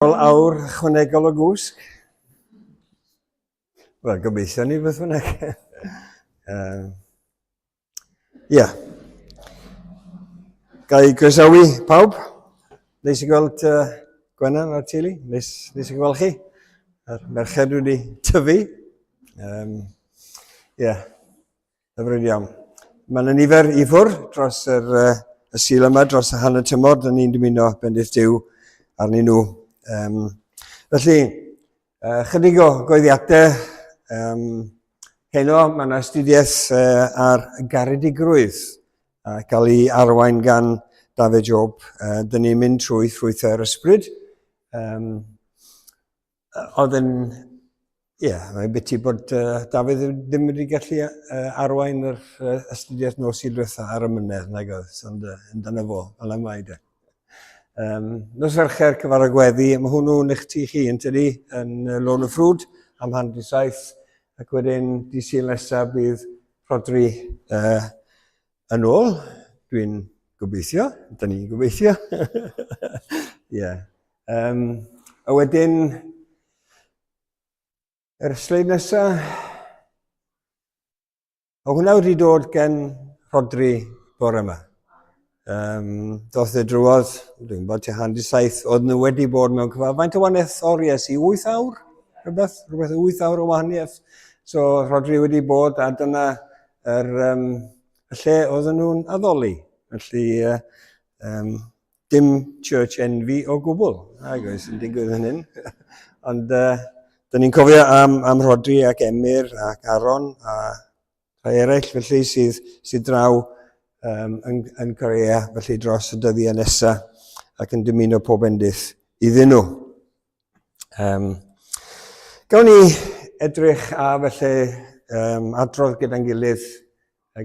Awr ychwanegol o gwsg. Wel, gobeithio ni beth bynnag. Ga i groesawu pawb. Neis i gweld Gwenan a'r teulu. Neis i gweld chi. A'r merched wedi tyfu. Hyfryd iawn. Mae yna nifer i ffwrdd dros y sil yma, dros y hanner tymor. Da ni'n dymuno bendith Duw arnyn nhw. Felly, chydig o goeddiadau. Heno, mae yna astudiaeth ar garedigrwydd a cael ei arwain gan Dafydd Job. Dyn ni'n mynd trwy ffrwythau'r ysbryd. Oedd yn, mae'n biti bod Dafydd ddim wedi gallu arwain yr astudiaeth nos i diwetha ar y mynedd, nag oedd, ond yn dyna fo, fel yma i de. Nos Fercher cyfaragweddi, mae hwnnw'n eich tu chi yn tydi, yn Lôn y Ffrwd am 7:30, ac wedyn di sil nesaf bydd Rhodri yn ôl, dwi'n gobeithio, dyn ni'n gobeithio. A wedyn, yr sleid nesaf, o hwnna wedi dod gen Rhodri bore yma. Doedd y drwodd, dwi'n bod ti 7:30, oedd nhw wedi bod mewn cyfan. Faint o wahaniaeth oriau i 8 awr? Rhywbeth 8 awr o wahaniaeth. So Rhodri wedi bod a dyna y lle oedden nhw'n addoli. Felly dim church envy o gwbl. Ag oes yn digwydd yn hyn. Ond dyn ni'n cofio am Rhodri ac Emyr ac Aron a rhai eraill felly sydd draw yn Corea, felly dros y dyddiau nesaf ac yn dymuno pob bendith iddyn nhw. Gawn ni edrych a felly adrodd gyda'n gilydd.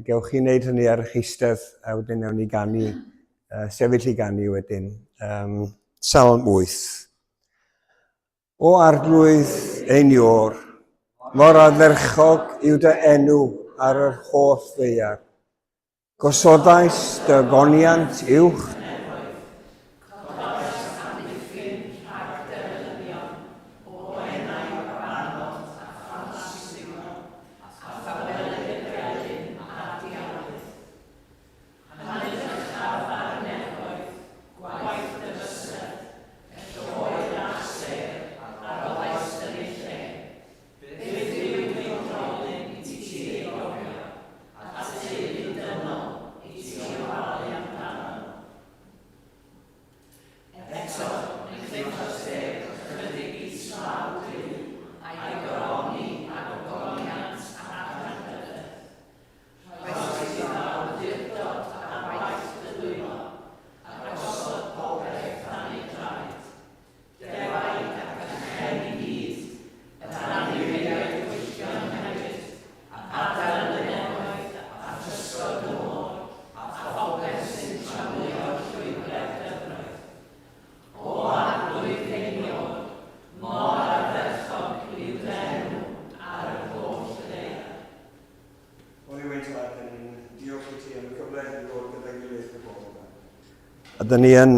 Gewch chi wneud hynny ar eich eistedd a wedyn newn ni ganu, sefyll i ganu wedyn. Salm 8. O arglwydd ein ior, mor adferchog yw dy enw ar yr holl ddaear. Gosodais dy goniant uwch. Dyn ni yn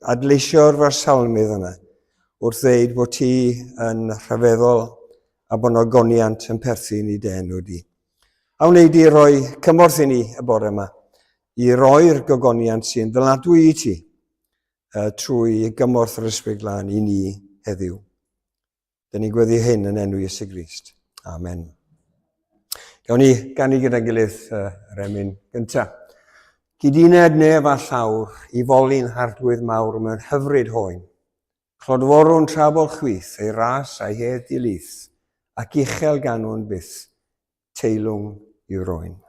adleisio'r farsalmydd yna wrth ddeud bod ti yn rhyfeddol a bod nhw'n goniant yn perthyn i dy enw di. A wneud i roi cymorth i ni y bore yma, i roi'r gogoniant sy'n ddyladwy i ti trwy gymorth yr ysbryd glân i ni heddiw. Dyn ni'n gweddi hyn yn enw Iesu Grist. Amen. Gawn ni ganu gyda'n gilydd yr emyn gyntaf. Cyduned nef a llawr i foli'n hardwydd mawr mewn hyfryd hoen. Clodforwn trabol chwith ei ras a'i hedd dilith, ac uchel ganwn byth, teilwng i'w roen.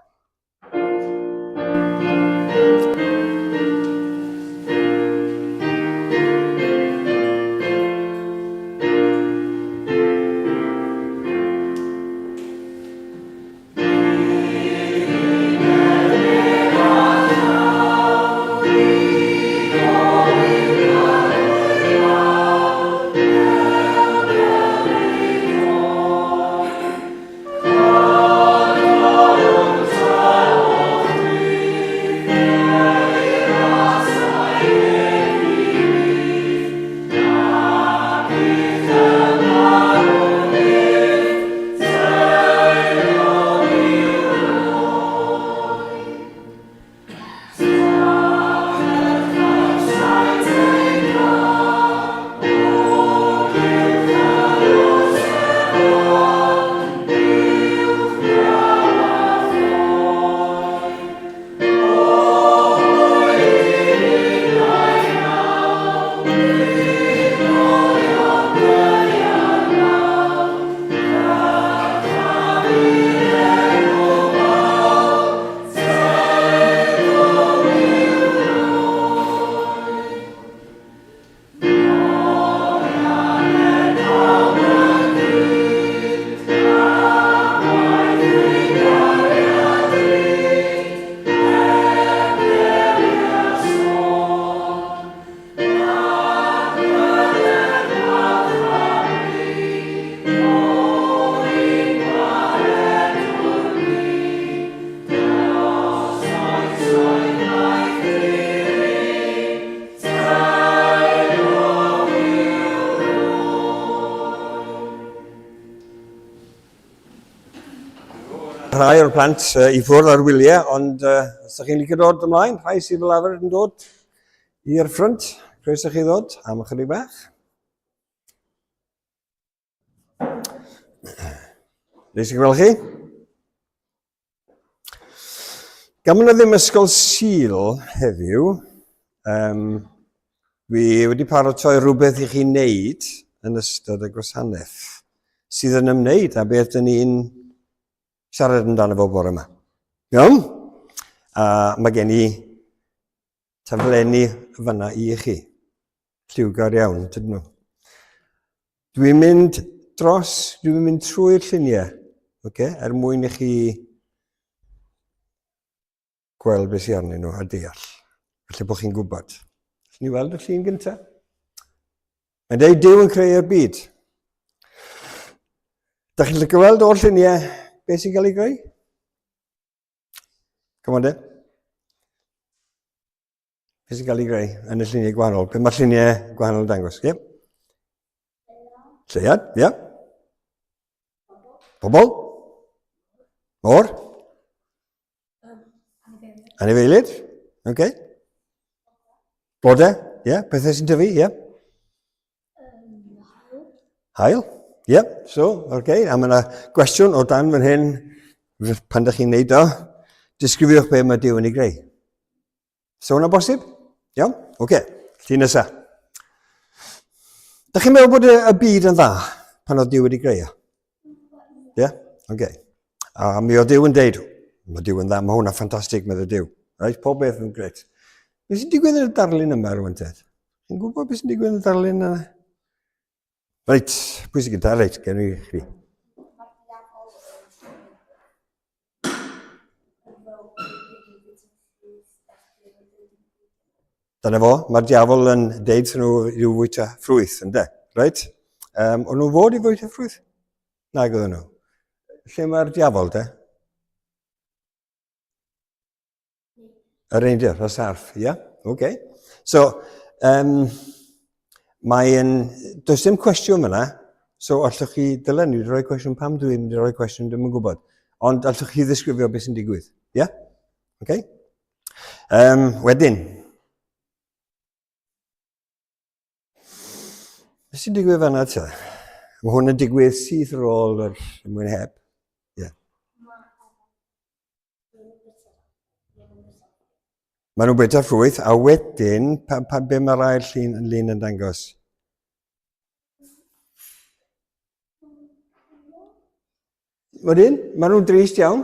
rhai o'r plant i ffwrdd ar wyliau, ond os ydych chi'n licio dod ymlaen, rhai sydd fel arfer yn dod i'r ffrynt, croeso chi ddod am ychydig bach. Neis i gweld chi. Gan yna ddim ysgol Sul heddiw, dwi wedi paratoi rhywbeth i chi wneud yn ystod y gwasanaeth sydd yn ymwneud a beth dyn ni'n siarad amdano fo bore yma. Iawn? A mae gen i taflenni fyna i chi. Lliwgar iawn, dydyn nhw. Dwi'n mynd trwy'r lluniau, mwyn i chi gweld beth sy'n arnyn nhw a deall. Felly bod chi'n gwybod. Allwn ni weld y llun gyntaf? Mae'n dweud Duw yn creu'r byd. Da chi'n licio weld o'r lluniau beth sy'n cael ei greu? Come on, de. Beth sy'n cael ei greu yn y lluniau gwahanol? Be mae'r lluniau gwahanol yn dangos? Yep. Lleiad, ia. Pobl. Môr. Anifeiliaid. OK. Blodau. Ia. Bethau sy'n tyfu. Ia. Haul. Ia. So, OK. A mae yna gwestiwn o dan fan hyn, pan da chi'n neud o, disgrifiwch be mae Duw yn ei greu. So, hwnna bosib? Iawn? OK. Llun nesaf. Da chi'n meddwl bod y byd yn dda pan oedd Duw wedi greu o? Ie? OK. A mi oedd Duw yn deud, mae Duw yn dda, mae hwnna ffantastig, meddwl Duw. Right? Pob beth yn gret. Beth sy'n digwydd yn y darlun yma rwan te? Chi'n gwybod beth sy'n digwydd yn y darlun yna? Reit, pwysig gyda, reit, gen i chi. Dyna fo, mae'r diafol yn deud nhw i'w fwyta ffrwyth, ynddo? Reit? O'n nhw fod i fwyta ffrwyth? Nag oedden nhw. Lle mae'r diafol, de? Yr reindeer, y sarf, ia? OK. So, does dim cwestiwn yna, so allwch chi, dylen ni wedi rhoi cwestiwn pam dwi'n mynd i roi cwestiwn, ddim yn gwybod. Ond allwch chi ddisgrifio beth sy'n digwydd. Ia? OK? Wedyn. Beth sy'n digwydd fan'na te? Mae hwn yn digwydd syth ar ôl yr mwynheb. Ie. Maen nhw'n bwyta'r ffrwyth, a wedyn, be mae'r ail llun yn dangos? Wedyn, maen nhw'n drist iawn,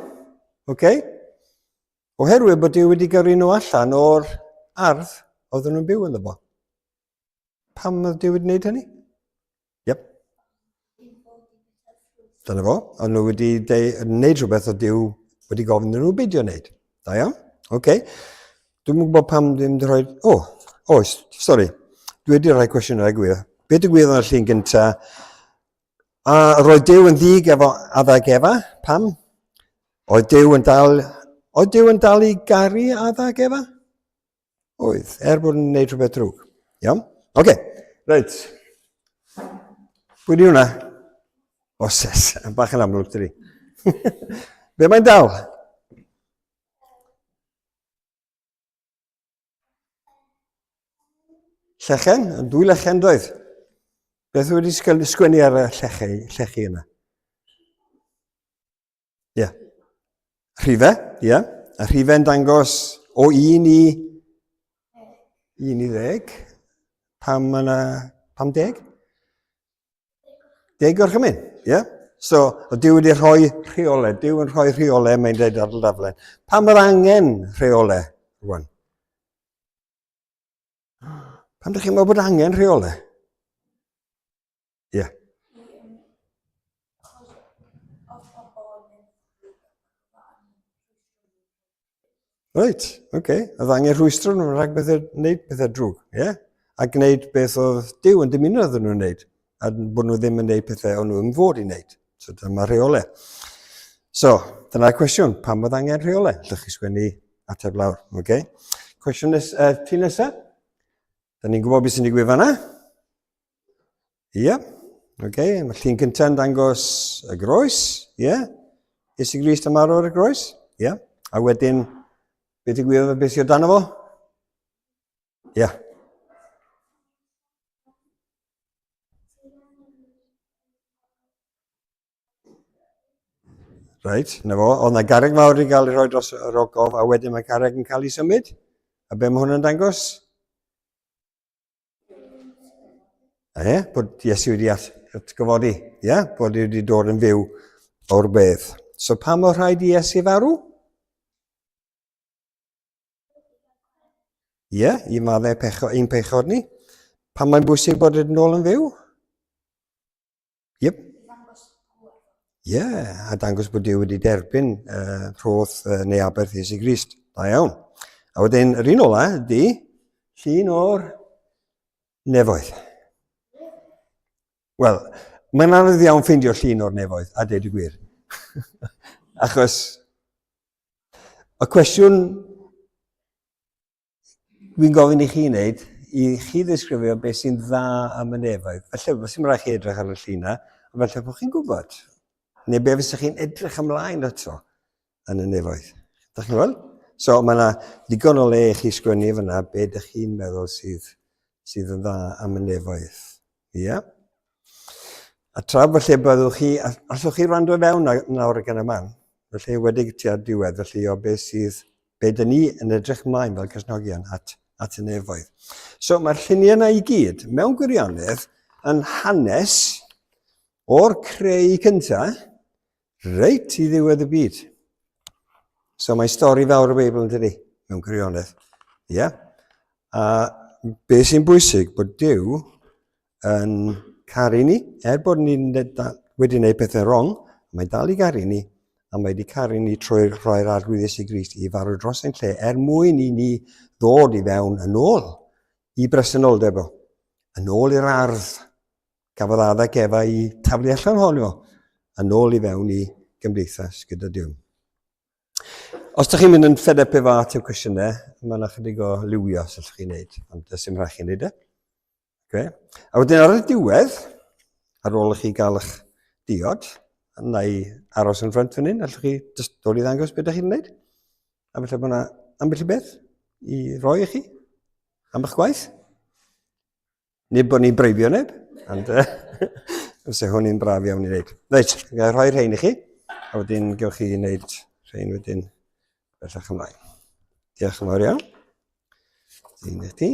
OK? Oherwydd bod Duw wedi gyrru nhw allan o'r ardd oedden nhw'n byw ynddo fo. Pam oedd Duw wedi gwneud hynny? Yep. Dyna fo, ond nhw wedi gwneud rhywbeth o Duw wedi gofyn nhw beidio wneud. Da iawn? OK. Dwi'n mwyn gwybod pam ddim wedi rhoi... sori. Dwi wedi rhoi cwestiwn ar y gwir. Be digwydd yn y llun gyntaf? A roedd Duw yn ddig efo addag Efa. Pam? Oedd Duw yn dal i garu addag Efa? Oedd. Bod yn gwneud rhywbeth drwg. Iawn? OK. Reit. Pwy di hwnna? Oses. Bach yn amlwg dydi. Be mae'n dal? Llechen? Dwy lechen doedd. Beth wedi sgwennu ar y llechi yna? Ie. Rhifau, ie. A rhifau'n dangos o 1 i 10. Pam 10? 10 gorchymyn, ie. So, o Duw wedi rhoi rheolau. Duw yn rhoi rheolau, mae'n dweud ar y daflen. Pam yr angen rheolau rwan? Pam ydych chi'n meddwl bod angen rheolau? Ie. Reit, OK. Oedd angen rhwystro nhw rhag gwneud bethau drwg, ie? A gwneud beth oedd Duw yn dymuno iddyn nhw'n wneud, a bod nhw ddim yn wneud pethau o'n nhw yn fod i wneud. So dyma rheolau. So, dyna'r cwestiwn, pam oedd angen rheolau? Allwch chi sgwennu ateb lawr, OK? Cwestiwn ti nesaf? Da ni'n gwybod beth sy'n digwydd fan'na? Ie. OK, mae llun cyntaf yn dangos y groes, ie. Iesu Grist am arw ar y groes? Ia. A wedyn, beth i gwybod beth sydd dan fo? Ia. Reit, na fo. Oedd na garreg mawr i gael ei roi dros yr ogof, a wedyn mae garreg yn cael ei symud. A be mae hwnna'n dangos? Bod Iesu wedi atgyfodi, bod wedi dod yn fyw o'r bedd. So pa mor rhaid i Iesu farw? I maddau un pechod ni. Pan mae'n bwysig bod yn ôl yn fyw? A dangos bod Duw wedi derbyn rhodd neu aberth Iesu Grist. Da iawn. A wedyn, yr un ola ydy llun o'r nefoedd. Wel, mae'n anodd iawn ffeindio llun o'r nefoedd, a deud y gwir. Achos, y cwestiwn dwi'n gofyn i chi wneud, i chi ddisgrifio beth sy'n dda am y nefoedd. Felly, sy'n rhaid chi edrych ar y llun na, a felly bod chi'n gwybod. Neu be fysa chi'n edrych ymlaen ato yn y nefoedd. Da chi'n gweld? So, mae yna digon o le i chi sgwennu fyna be ydych chi'n meddwl sydd yn dda am y nefoedd. A tra felly byddwch chi, allwch chi rando fewn nawr gan y man, felly wedi tua'r diwedd, felly o be dyn ni yn edrych ymlaen fel Cresnogion at y nefoedd. So mae'r lluniau yna i gyd, mewn gwirionedd, yn hanes o'r creu cyntaf, reit i ddiwedd y byd. So mae stori fawr y Beibl yn dydi, mewn gwirionedd. A beth sy'n bwysig bod Duw yn caru ni, bod ni wedi gwneud pethau wrong, mae dal i garu ni, a mae wedi caru ni trwy rhoi'r arglwydd Iesu Grist i farw dros ein lle, mwyn i ni ddod i fewn yn ôl i bresenoldeb o, yn ôl i'r ardd, gafodd addau Efa i taflu allan ohono, yn ôl i fewn i gymdeithas gyda Duw. Os ydych chi'n mynd yn fed up efo ateb cwestiynau, mae yna chydig o liwio sy'n chi'n gwneud, ond sy'n rhaid chi'n gwneud e. A wedyn ar y diwedd, ar ôl i chi gael eich diod, na i aros yn ffrant fan hyn, allwch chi just dod i ddangos beth ydych chi'n gwneud. A felly bod yna ambell i beth i roi i chi, am eich gwaith. Nid bod ni'n breifio neb, ond fysa hwn i'n braf iawn i wneud. Reit, gael rhoi'r rhain i chi, a wedyn gewch chi wneud rhain wedyn bellach ymlaen. Diolch yn fawr iawn. Diolch i ti.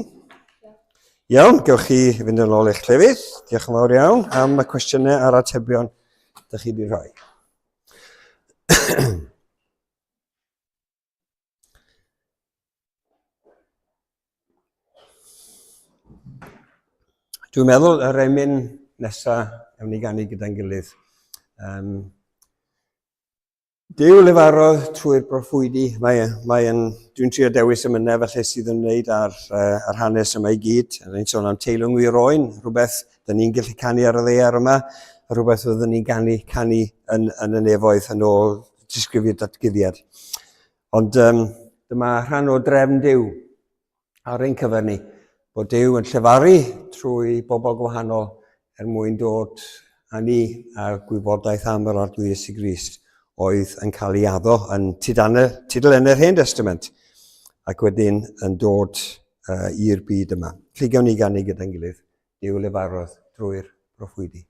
Iawn, gewch chi fynd yn ôl eich clefydd. Diolch yn fawr iawn am y cwestiynau a'r atebion ydych chi wedi rhoi. Dwi'n meddwl yr emyn nesaf ewn ni ganu gyda'n gilydd. Duw lefarodd trwy'r broffwydi. Dwi'n trio dewis y mynau felly sydd yn wneud ar hanes yma i gyd. Ni'n sôn am teilwng wir oen, rhywbeth dyn ni'n gallu canu ar y ddaear yma, a rhywbeth oedden ni'n canu yn y nefoedd yn ôl disgrifiad datgyddiad. Ond dyma rhan o drefn Duw ar ein cyfer ni, bod Duw yn llefaru trwy bobl gwahanol mwyn dod â ni a gwybodaeth am yr arglwydd Iesu Grist oedd yn cael ei addo yn tudalennau'r Hen Testament ac wedyn yn dod i'r byd yma. Felly gawn ni ganu gyda'n gilydd, Duw lefarodd drwy'r broffwydi.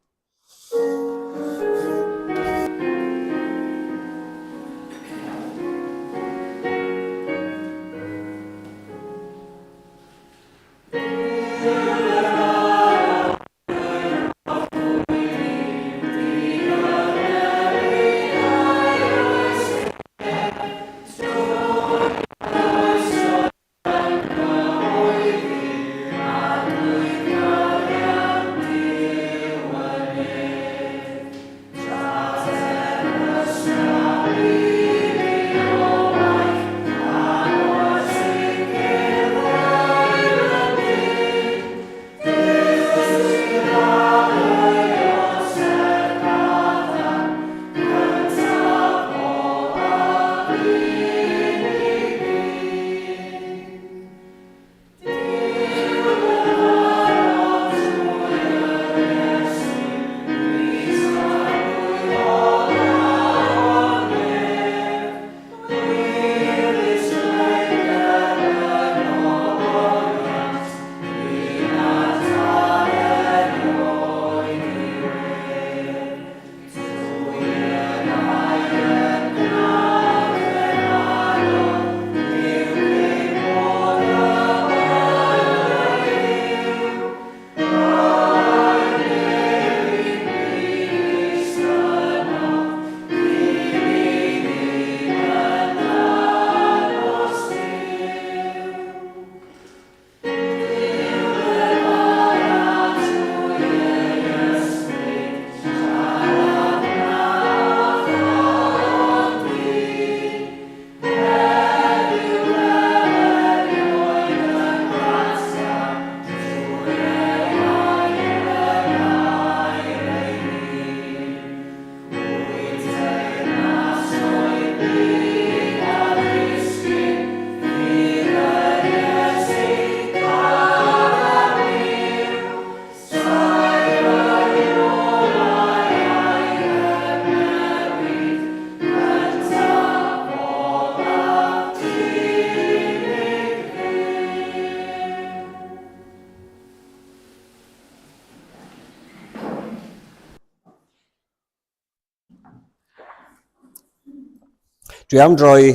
Dwi am droi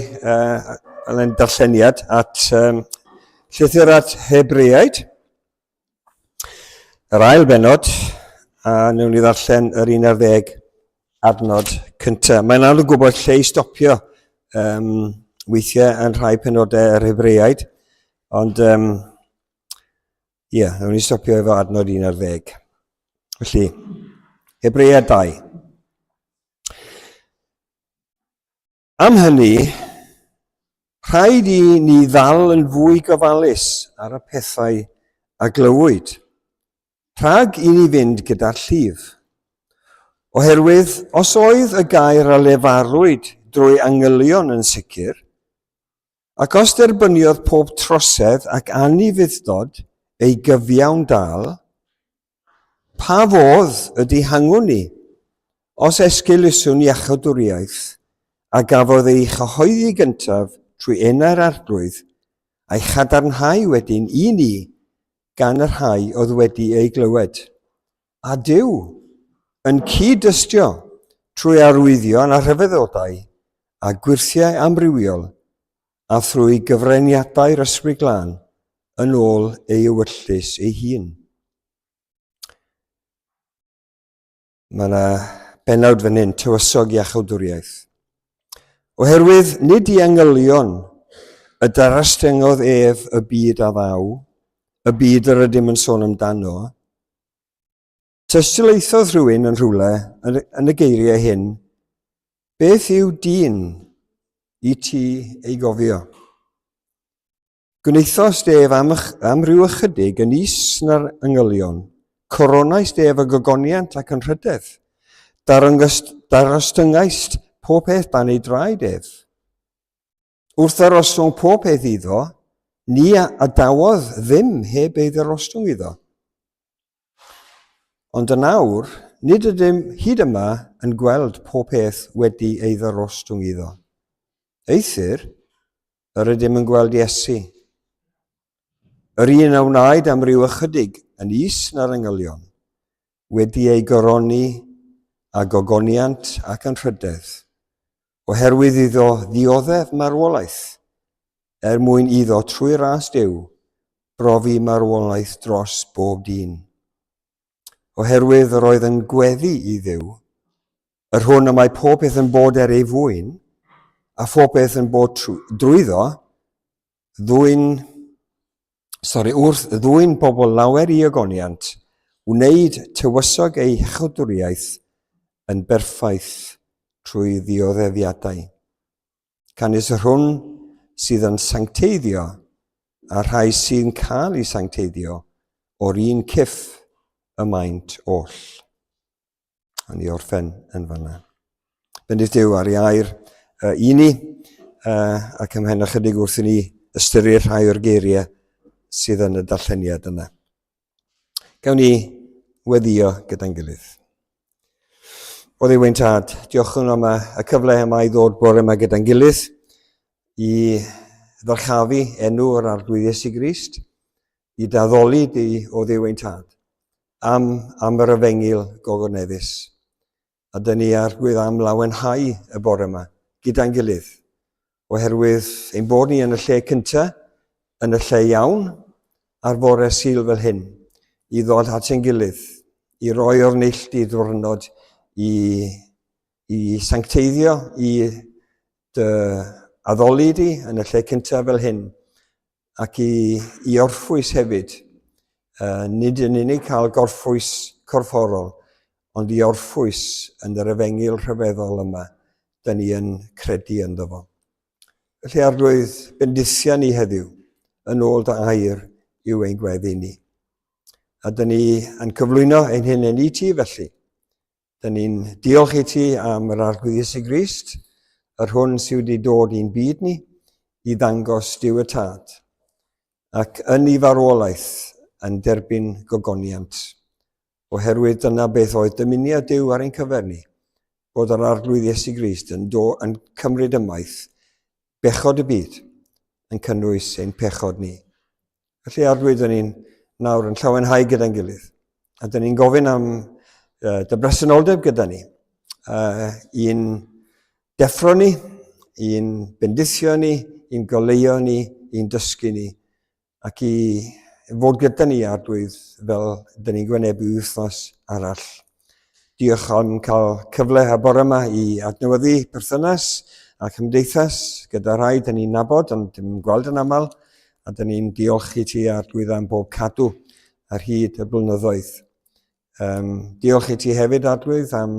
yn darlleniad at llythyr at Hebreaid, yr ail benod, a newn ni ddarllen yr 11 adnod cyntaf. Mae'n anodd gwybod lle i stopio weithiau yn rhai penodau yr Hebreaid, ond newn ni stopio efo adnod 11. Felly, Hebreaid 2. Am hynny, rhaid i ni ddal yn fwy gofalus ar y pethau a glywyd, rhag i ni fynd gyda'r llif. Oherwydd, os oedd y gair a lefarwyd drwy angylion yn sicr, ac os derbyniodd pob trosedd ac anifuddod ei gyfiawn dal, pa fodd ydy hangwn ni os esgilyswn iachawdwriaeth a gafodd ei chyhoeddi gyntaf trwy enau'r arglwydd a'i chadarnhau wedyn i ni gan yr rhai oedd wedi ei glywed. A Duw yn cyd-dystio trwy arwyddion a rhyfeddodau a gwirthiau amrywiol a thrwy gyfraniadau'r ysbryd glân yn ôl ei ewyllus ei hun. Mae yna benawd fan hyn, tywysog iachawdwriaeth. Oherwydd nid i angylion y darastengodd ef y byd a ddaw, y byd yr ydym yn sôn amdano, tystiolaethodd rhywun yn rhywle yn y geiriau hyn, beth yw dyn i ti ei gofio? Gwneithos ef am ryw ychydig yn is na'r angylion, coronais ef y gogoniant ac yn rhydedd, darostyngaist pob peth dan ei draed ef. Wrth arostwng pob peth iddo, ni adawodd ddim heb ei ddarostwng iddo. Ond yn awr, nid ydym hyd yma yn gweld pob peth wedi ei ddarostwng iddo. Eithir, yr ydym yn gweld Iesu. Yr un a wnaed am ryw ychydig yn is na'r angylion, wedi ei goroni a gogoniant ac yn rhydedd, oherwydd iddo ddioddef marwolaeth, mwyn iddo trwy ras Duw brofi marwolaeth dros bob dyn. Oherwydd yr oedd yn gweddi i Dduw, yr hwn y mae pob peth yn bod ei fwyn, a pob peth yn bod drwyddo, wrth ddwyn bobl lawer i ogoniant, wneud tywysog ei chawdwriaeth yn berffaith trwy ddioddefiadau. Canis yr hwn sydd yn sancteiddio a rhai sy'n cael ei sancteiddio o'r un cyff y maint oll. A ni orffen yn fanna. Bendydd Duw ar ei air i ni ac ymhen ychydig wrth i ni ystyried rhai o'r geiriau sydd yn y darlleniad yna. Gawn ni weddio gyda'n gilydd. O ddiwyntad, diolch yn am y cyfle yma i ddod bore yma gyda'n gilydd i ddyrchafu enw yr arglwydd Iesu Grist, i daddoli o ddiwyntad am yr efengil gogoneddus. A dyn ni arglwydd am lawenhau y bore yma gyda'n gilydd, oherwydd ein bod ni yn y lle cyntaf, yn y lle iawn, ar bore Sul fel hyn, i ddod at ein gilydd, i roi o'r neilltu diwrnod i sancteiddio, i dy addoli di yn y lle cyntaf fel hyn, ac i orffwys hefyd, nid yn unig cael gorffwys corfforol, ond i orffwys yn yr efengil rhyfeddol yma, dyn ni yn credu ynddo fo. Felly arglwydd bendithia ni heddiw, yn ôl dy air yw ein gweddi ni. A dyn ni yn cyflwyno ein hyn i ti felly. Dyn ni'n diolch i ti am yr arglwydd Iesu Grist, yr hwn sydd wedi dod i'n byd ni, i ddangos Duw y Tad, ac yn ei farwolaeth yn derbyn gogoniant, oherwydd dyna beth oedd dymuniad Duw ar ein cyfer ni, bod yr arglwydd Iesu Grist yn cymryd ymaith, bechod y byd, yn cynnwys ein pechod ni. Felly arglwydd dyn ni'n nawr yn llawenhau gyda'n gilydd, a dyn ni'n gofyn am dy bresenoldeb gyda ni, i'n deffro ni, i'n bendithio ni, i'n goleuo ni, i'n dysgu ni, ac i fod gyda ni Arglwydd fel dyn ni'n gwynebu wythnos arall. Diolch am cael cyfle a bore yma i adnewyddu perthynas a cymdeithas gyda rhai dyn ni'n nabod ond dim gweld yn aml, a dyn ni'n diolch i ti Arglwydd am bob cadw ar hyd y blynyddoedd. Diolch i ti hefyd Arglwydd am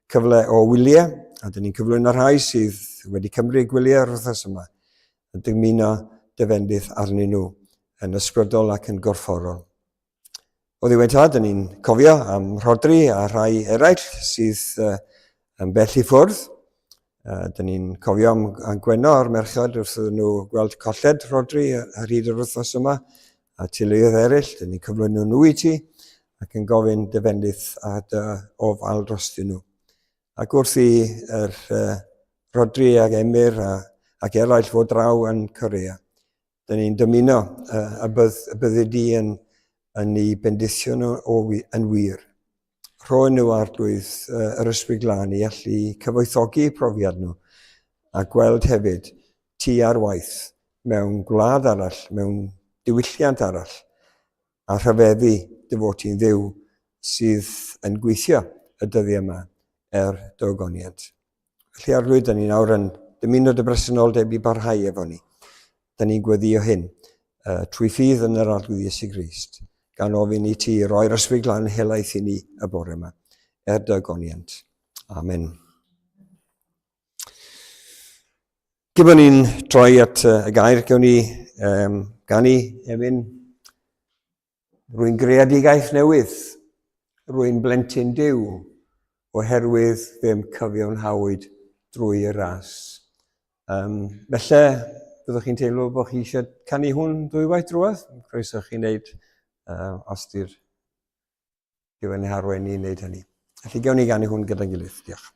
cyfle o wyliau, a dyn ni'n cyflwyno rhai sydd wedi cymryd gwyliau ar wythnos yma, a dymuno defendydd arnyn nhw yn ysbrydol ac yn gorfforol. O ddiwethaf, dyn ni'n cofio am Rhodri a rhai eraill sydd yn bell i ffwrdd. Dyn ni'n cofio am Gweno a'r merched wrth iddyn nhw gweld colled Rhodri ar hyd yr wythnos yma, a teuluoedd eraill, dyn ni'n cyflwyno nhw i ti ac yn gofyn defendydd a ofal drostyn nhw. Ac wrth i Rhodri ac Emyr ac eraill fod draw yn Corea, dyn ni'n dymuno y byddu di yn ei bendithio nhw yn wir. Rhoen nhw Arglwydd yr ysbryd glân i allu cyfoethogi profiad nhw a gweld hefyd ti ar waith mewn gwlad arall, mewn diwylliant arall, a rhyfeddu dy fod ti'n dduw sydd yn gweithio y dyddiau yma dy ogoniant. Felly Arglwydd, dyn ni nawr yn dymuno dy bresenoldeb i barhau efo ni. Dyn ni'n gweddio hyn trwy ffydd yn yr Arglwydd Iesu Grist, gan ofyn i ti roi'r ysbryd glân helaeth i ni y bore yma, dy ogoniant. Amen. Gybon ni'n troi at y gair, gawn ni ganu Emyn rwy'n greadigaeth newydd, rwy'n blentyn Duw, oherwydd fe'n cyfiawnhawyd drwy y ras. Felly, byddwch chi'n teimlo bod chi eisiau canu hwn ddwywaith drwodd? Croeso chi'n neud os di'r diwen harwen ni'n neud hynny. Felly gawn ni ganu hwn gyda'n gilydd. Diolch.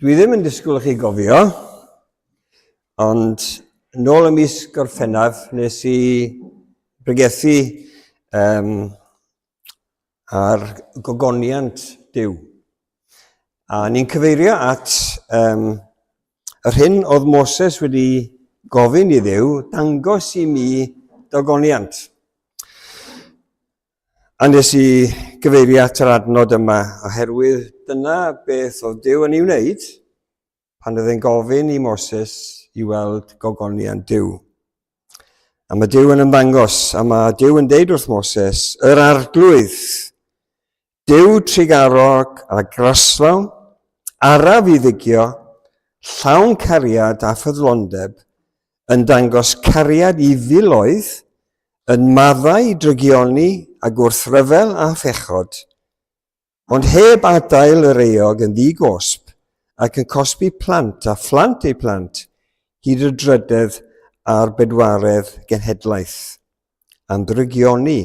Dwi ddim yn disgwyl chi gofio, ond nôl y mis Gorffennaf nes i bregethu ar gogoniant Duw. A ni'n cyfeirio at yr hyn oedd Moses wedi gofyn i Dduw, dangos i mi dogoniant. A nes i gyfeirio at yr adnod yma, oherwydd dyna beth oedd Dduw yn ei wneud pan oedd e'n gofyn i Moses i weld gogoniant Dduw. A mae Dduw yn ymddangos, a mae Dduw yn deud wrth Moses, yr arglwydd, Dduw trigarog a graslaw, araf i ddigio, llawn cariad a ffyddlondeb, yn dangos cariad i filoedd, yn maddau drygioni a gwrthryfel a phechod, ond heb adael yr eog yn ddigosb ac yn cosbi plant a phlant eu plant hyd y drydedd a'r bedwaredd genhedlaeth, am drygioni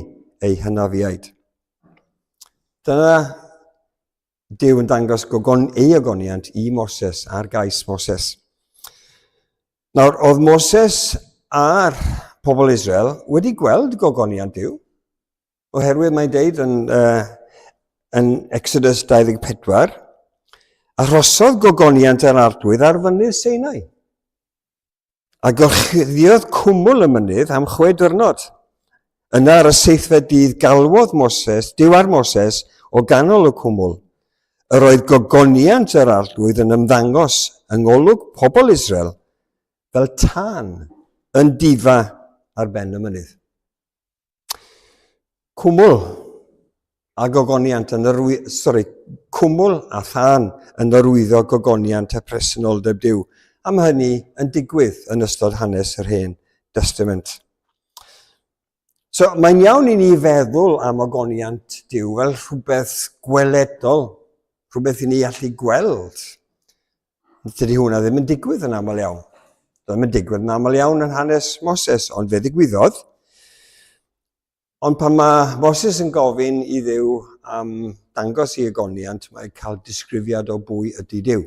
eu hynafiaid. Dyna Duw yn dangos ei ogoniant i Moses a'r gais Moses. Nawr, oedd Moses a'r pobl Israel wedi gweld gogoniant Duw, oherwydd mae'n deud yn Exodus 24, arhosodd gogoniant yr arglwydd ar fynydd Sinai. A gorchuddiodd cwmwl y mynydd am 6 diwrnod. Yna ar y 7fed dydd galwodd Duw ar Moses o ganol y cwmwl. Yr oedd gogoniant yr arglwydd yn ymddangos yng ngolwg pobl Israel fel tân yn difa ar ben y mynydd. Cwmwl a gogoniant cwmwl a tân yn arwyddo gogoniant a presenoldeb Duw. A mae hynny yn digwydd yn ystod hanes yr Hen Testament. So, mae'n iawn i ni feddwl am ogoniant Duw fel rhywbeth gweledol, rhywbeth i ni allu gweld. Dydy hwnna ddim yn digwydd yn aml iawn. Ddim yn digwydd yn aml iawn yn hanes Moses, ond fe ddigwyddodd. Ond pan mae Moses yn gofyn i Dduw am dangos i ogoniant, mae'n cael disgrifiad o bwy ydy Duw.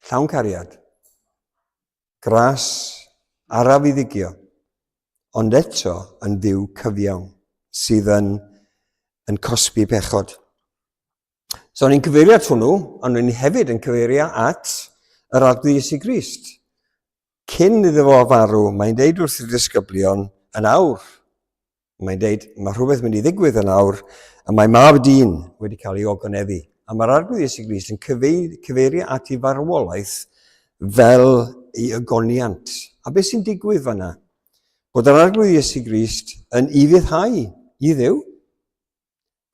Llawn cariad, gras, araf i ddigio, ond eto yn Dduw cyfiawn sydd yn cosbi pechod. So ni'n cyfeirio at hwnnw, ond ni'n hefyd yn cyfeirio at yr arglwydd Iesu Grist. Cyn iddo fo farw, mae'n deud wrth y disgyblion yn awr. Mae'n deud, mae rhywbeth mynd i ddigwydd yn awr, a mae mab dyn wedi cael ei ogoneddu. A mae'r arglwydd Iesu Grist yn cyfeirio at ei farwolaeth fel ei ogoniant. A beth sy'n digwydd fanna? Bod yr arglwydd Iesu Grist yn ufuddhau i Dduw.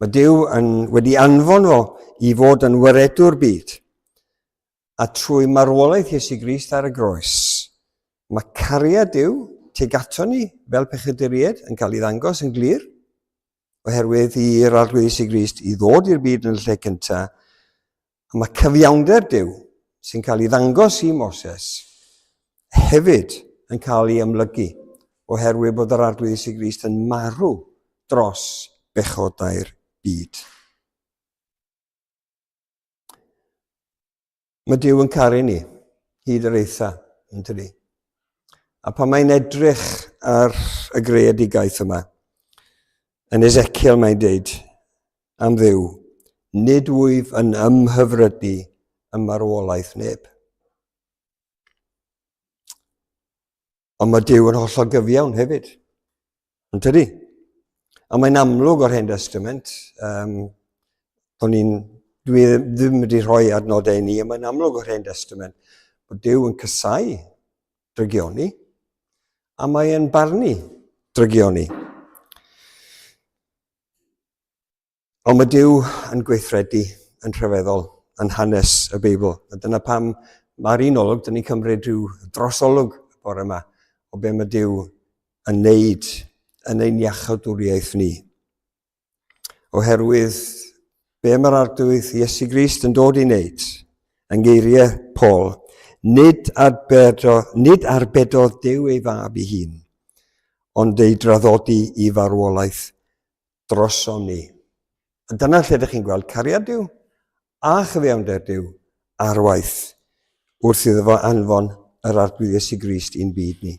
Mae Duw wedi anfon fo i fod yn wyredwr byd. A trwy marwolaeth Iesu Grist ar y groes, mae cariad Duw tuag ato ni fel pechaduriaid yn cael ei ddangos yn glir, oherwydd i'r arglwydd Iesu Grist i ddod i'r byd yn y lle cyntaf. A mae cyfiawnder Duw sy'n cael ei ddangos i Moses hefyd yn cael ei ymlygu, oherwydd bod yr arglwydd Iesu Grist yn marw dros bechodau'r byd. Mae Duw yn caru ni, hyd yr eitha, yn tydi. A pan mae'n edrych ar y greadigaeth yma, yn Ezekiel mae'n deud am Dduw, nid wyf yn ymhyfrydu y marwolaeth neb. Ond mae Duw yn hollol gyfiawn hefyd, yn tydi. A mae'n amlwg o'r Hen Testament, dwi ddim wedi rhoi adnodau ni, mae'n amlwg o'r Hen Testament bod Duw yn casau drygioni, a mae'n barnu drygioni. Ond mae Duw yn gweithredu yn rhyfeddol yn hanes y Beibl. A dyna pam mae'r un olwg, dyn ni'n cymryd rhyw drosolwg bore yma, o be mae Duw yn neud yn ein iachawdwriaeth ni. Oherwydd be mae'r arglwydd Iesu Grist yn dod i wneud, yn geiriau Paul, nid arbedodd Duw ei fab ei hun, ond ei draddodi i farwolaeth drosom ni. A dyna lle ydych chi'n gweld cariad Duw a chyfiawnder Duw ar waith wrth iddo fo anfon yr arglwydd Iesu Grist i'n byd ni.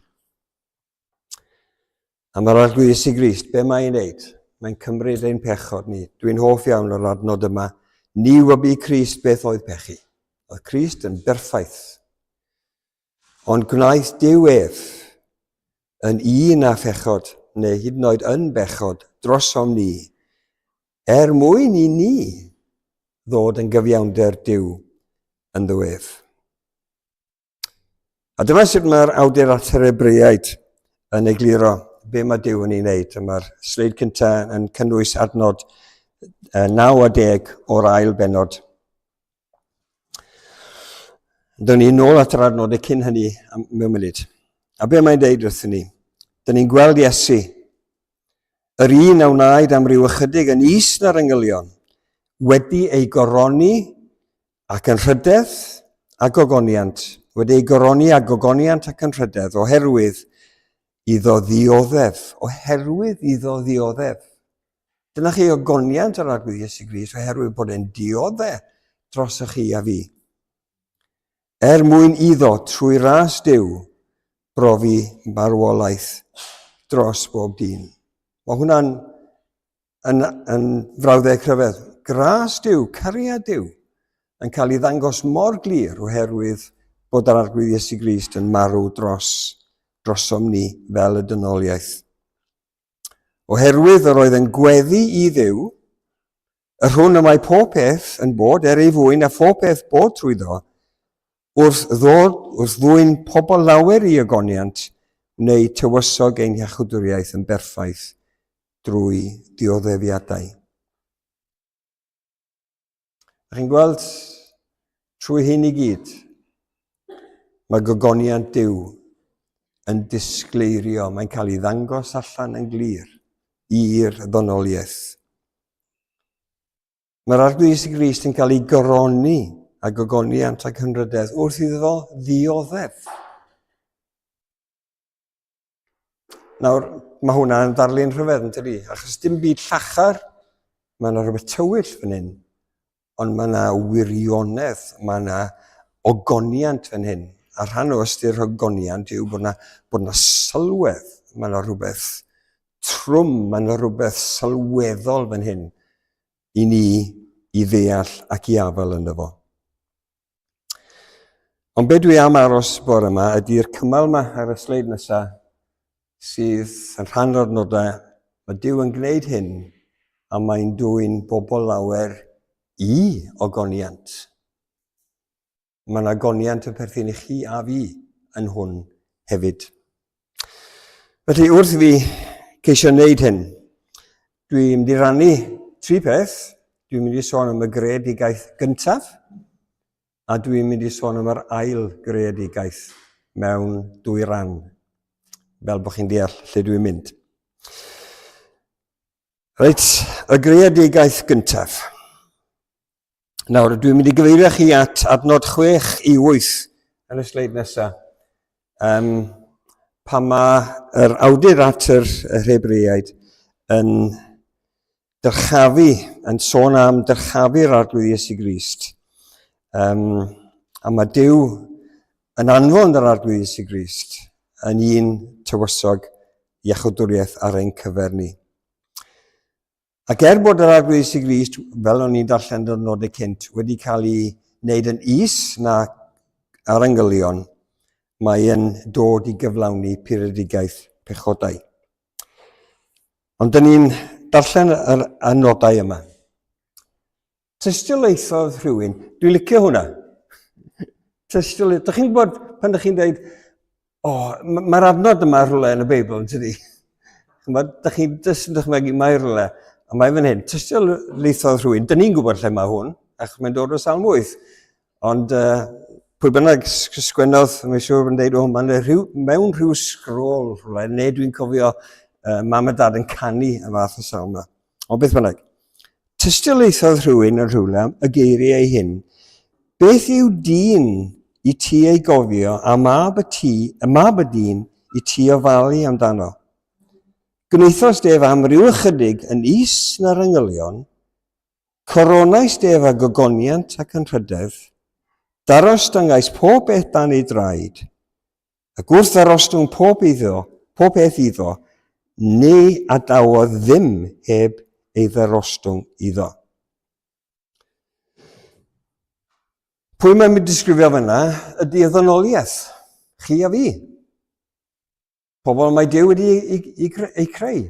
A mae'r arglwydd Iesu Grist, be mae'n wneud? Mae'n cymryd ein pechod ni. Dwi'n hoff iawn o'r adnod yma. Ni wybu Crist beth oedd pechu. Oedd Crist yn berffaith. Ond gwnaeth Duw ef yn un a phechod, neu hyd yn oed yn bechod, drosom ni, mwyn i ni ddod yn gyfiawnder Duw yn ddiwedd. A dyma sut mae'r awdur at yr Ebriaid yn egluro be mae Duw yn ei wneud. Mae'r sleid cyntaf yn cynnwys adnod 9 a 10 o'r ail benod. Dyna ni nôl at yr adnod cyn hynny mewn munud. A be mae'n deud wrthyn ni? Dyna ni'n gweld Iesu, yr un a wnaed am ryw ychydig yn is na'r yngylion, wedi ei goroni ac yn rhydedd a gogoniant, wedi ei goroni a gogoniant ac yn rhydedd, oherwydd iddo ddioddef. Dyna chi ogoniant yr arglwydd Iesu Grist, oherwydd bod e'n dioddef dros chi a fi. Mwyn iddo, trwy ras Duw, brofi marwolaeth dros bob dyn. Mae hwnna'n yn frawddeg cryfedd. Gras Duw, cariad Duw, yn cael ei ddangos mor glir oherwydd bod yr arglwydd Iesu Grist yn marw drosom ni fel y dynoliaeth. Oherwydd yr oedd yn gweddu i Dduw, yr hwn y mae pob peth yn bod, ei fwyn a phob peth bod trwyddo, wrth ddwyn pobl lawer i ogoniant, neu tywysog ein iachawdwriaeth yn berffaith drwy dioddefiadau. Chi'n gweld trwy hyn i gyd, mae gogoniant Duw yn disgleirio, mae'n cael ei ddangos allan yn glir i'r ddynoliaeth. Mae'r arglwydd Iesu Grist yn cael ei goroni a gogoniant ac hynrydedd wrth iddo ddioddef. Nawr, mae hwnna'n darlun rhyfedd yn tydi, achos dim byd llachar, mae yna rhywbeth tywyll fan hyn, ond mae yna wirionedd, mae yna ogoniant fan hyn. A rhan o ystyr ogoniant yw bod yna sylwedd, mae yna rhywbeth trwm, mae yna rhywbeth sylweddol fan hyn i ni i ddeall ac i afel ynddo fo. Ond be dwi am aros bore yma ydy'r cymal yma ar y sleid nesaf sydd yn rhan o'r nodau. Mae Duw yn gwneud hyn a mae'n dwyn bobl lawer i ogoniant. Mae'n agoniant y perthyn i chi a fi yn hwn hefyd. Felly wrth fi ceisio wneud hyn, dwi'n mynd i rannu 3 peth. Dwi'n mynd i sôn am y greadigaeth gyntaf, a dwi'n mynd i sôn am yr ail greadigaeth mewn 2 ran, fel bod chi'n deall lle dwi'n mynd. Reit, y greadigaeth gyntaf. Nawr, dwi'n mynd i gyfeirio chi at adnod 6 i 8 yn y sleid nesaf. Pan mae yr awdur at yr Hebraeaid yn dyrchafu, yn sôn am dyrchafu'r arglwydd Iesu Grist. A mae Duw yn anfon yr arglwydd Iesu Grist yn un tywysog iachawdwriaeth ar ein cyfer ni. Ac bod yr arglwydd Iesu Grist, fel o'n i'n darllen yr nodau cynt, wedi cael ei wneud yn is na ar yngylion, mae yn dod i gyflawni puredigaeth pechodau. Ond dyn ni'n darllen y nodau yma. Tystiolaethodd rhywun, dwi'n licio hwnna. Dych chi'n gwybod pan dych chi'n dweud, mae'r adnod yma rhywle yn y Beibl, yn tydi? Dych chi'n dychmygu mae rhywle, a mae fan hyn, tystiolaethodd rhywun, dyn ni'n gwybod lle mae hwn, achos mae'n dod o Salm 8. Ond pwy bynnag sgwennodd, mae'n siŵr yn dweud, mae'n mewn rhyw scroll rhywle, neu dwi'n cofio mam a dad yn canu y fath o salm yma. Ond beth bynnag. Tystiolaethodd rhywun yn rhywle y geiriau hyn, beth yw dyn i ti ei gofio a mab y dyn i ti ofalu amdano? Gwnaethos def am ryw ychydig yn is na'r yngylion, coronais def a gogoniant ac yn rhydedd, daros dyngais pob beth dan ei draed, ac wrth arostwng pob peth iddo, neu adawodd ddim heb ei ddarostwng iddo. Pwy mae'n mynd disgrifio fyna ydy y ddynoliaeth. chi a fi. Pobl mae Duw wedi ei creu.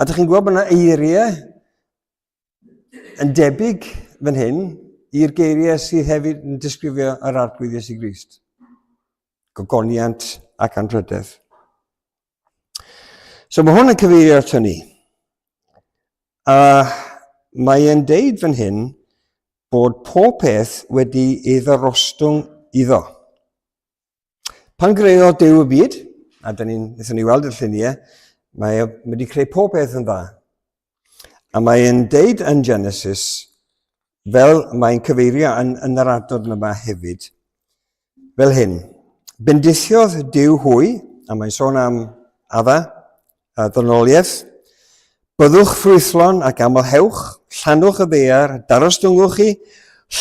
A ydych chi'n gweld bod yna eiriau yn debyg fan hyn i'r geiriau sydd hefyd yn disgrifio yr arglwydd Iesu Grist. Gogoniant ac anrhydedd. So mae hwn yn cyfeirio at hynny. A mae'n deud fan hyn bod pob peth wedi ei ddyrostwng iddo. Pan greuodd Duw y byd, a wnaethon ni weld y lluniau, mae wedi creu pob peth yn dda. A mae'n deud yn Genesis, fel mae'n cyfeirio yn yr adnod yma hefyd, fel hyn. Bendithiodd Duw hwy, a mae'n sôn am adda, a ddynoliaeth, byddwch ffrwythlon ac amlhewch, llanwch y ddaear, darostwngwch chi,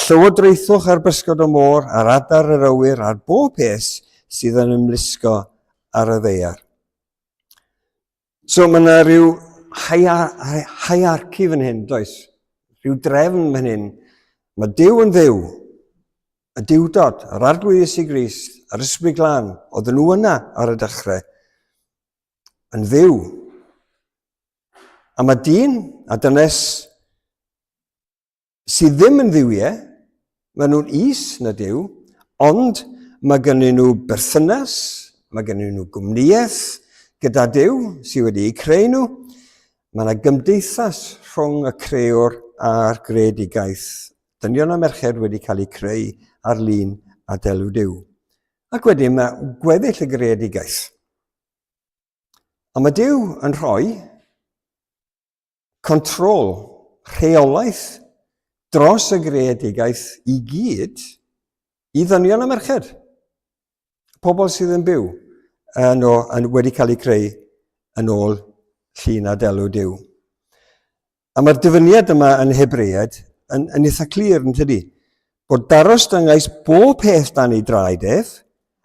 llywodraethwch ar bysgod o môr, ar adar yr awyr, ar bob peth sydd yn ymlusgo ar y ddaear. So mae yna rhyw hierarchy fan hyn, does? Rhyw drefn fan hyn. Mae Duw yn dduw, y diwdod, yr arglwydd Iesu Grist, yr ysbryd glân, oedd nhw yna ar y dechrau, yn dduw. A mae dyn a dynes sydd ddim yn dduwiau, mae nhw'n is na Duw, ond mae gennyn nhw berthynas, mae gennyn nhw gwmnïaeth gyda Duw sydd wedi eu creu nhw. Mae yna gymdeithas rhwng y crewr a'r greadigaeth. Dynion a merched wedi cael eu creu ar lun a delw Duw. Ac wedyn mae gweddill y greadigaeth. A mae Duw yn rhoi control, rheolaeth dros y greadigaeth i gyd i ddynion a merched. Pobl sydd yn byw wedi cael eu creu yn ôl llun a delw Duw. A mae'r dyfyniad yma yn Hebreaid yn eitha clir yn tydi, bod darostyngais bob peth dan ei draededd,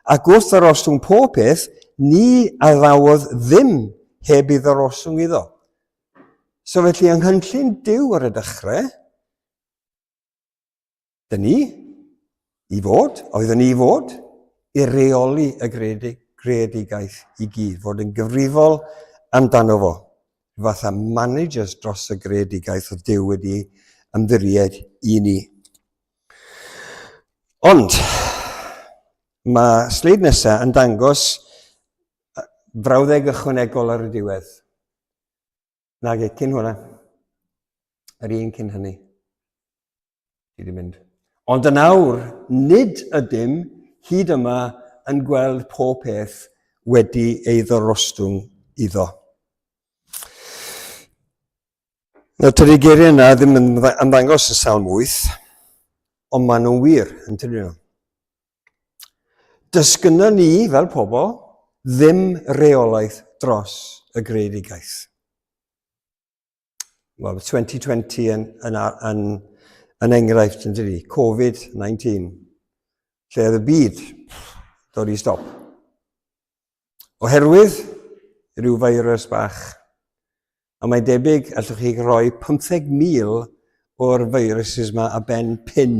ac wrth ddarostwng pob peth, ni addawodd ddim heb ei ddarostwng iddo. So felly yng nghynllun Duw ar y dechrau, oeddwn ni i fod, i reoli y greadigaeth i gyd, fod yn gyfrifol amdano fo. Fatha managers dros y greadigaeth o Duw wedi ymddiried i ni. Ond, mae sleid nesaf yn dangos frawddeg ychwanegol ar y diwedd. Nag cyn hwnna. Yr un cyn hynny. Ti wedi mynd. Ond yn awr, nid ydym hyd yma yn gweld pob peth wedi ei ddorostwng iddo. Tydi geiriau yna ddim yn ymddangos y Salm 8, ond maen nhw'n wir, yn tydyn nhw. Does gynno ni, fel pobl, ddim reolaeth dros y greadigaeth. Wel, 2020 yn enghraifft, yn tydi, Covid-19, lle oedd y byd dod i stop. Oherwydd rhyw feirws bach. A mae'n debyg allwch chi roi 15,000 o'r viruses yma a pen pin,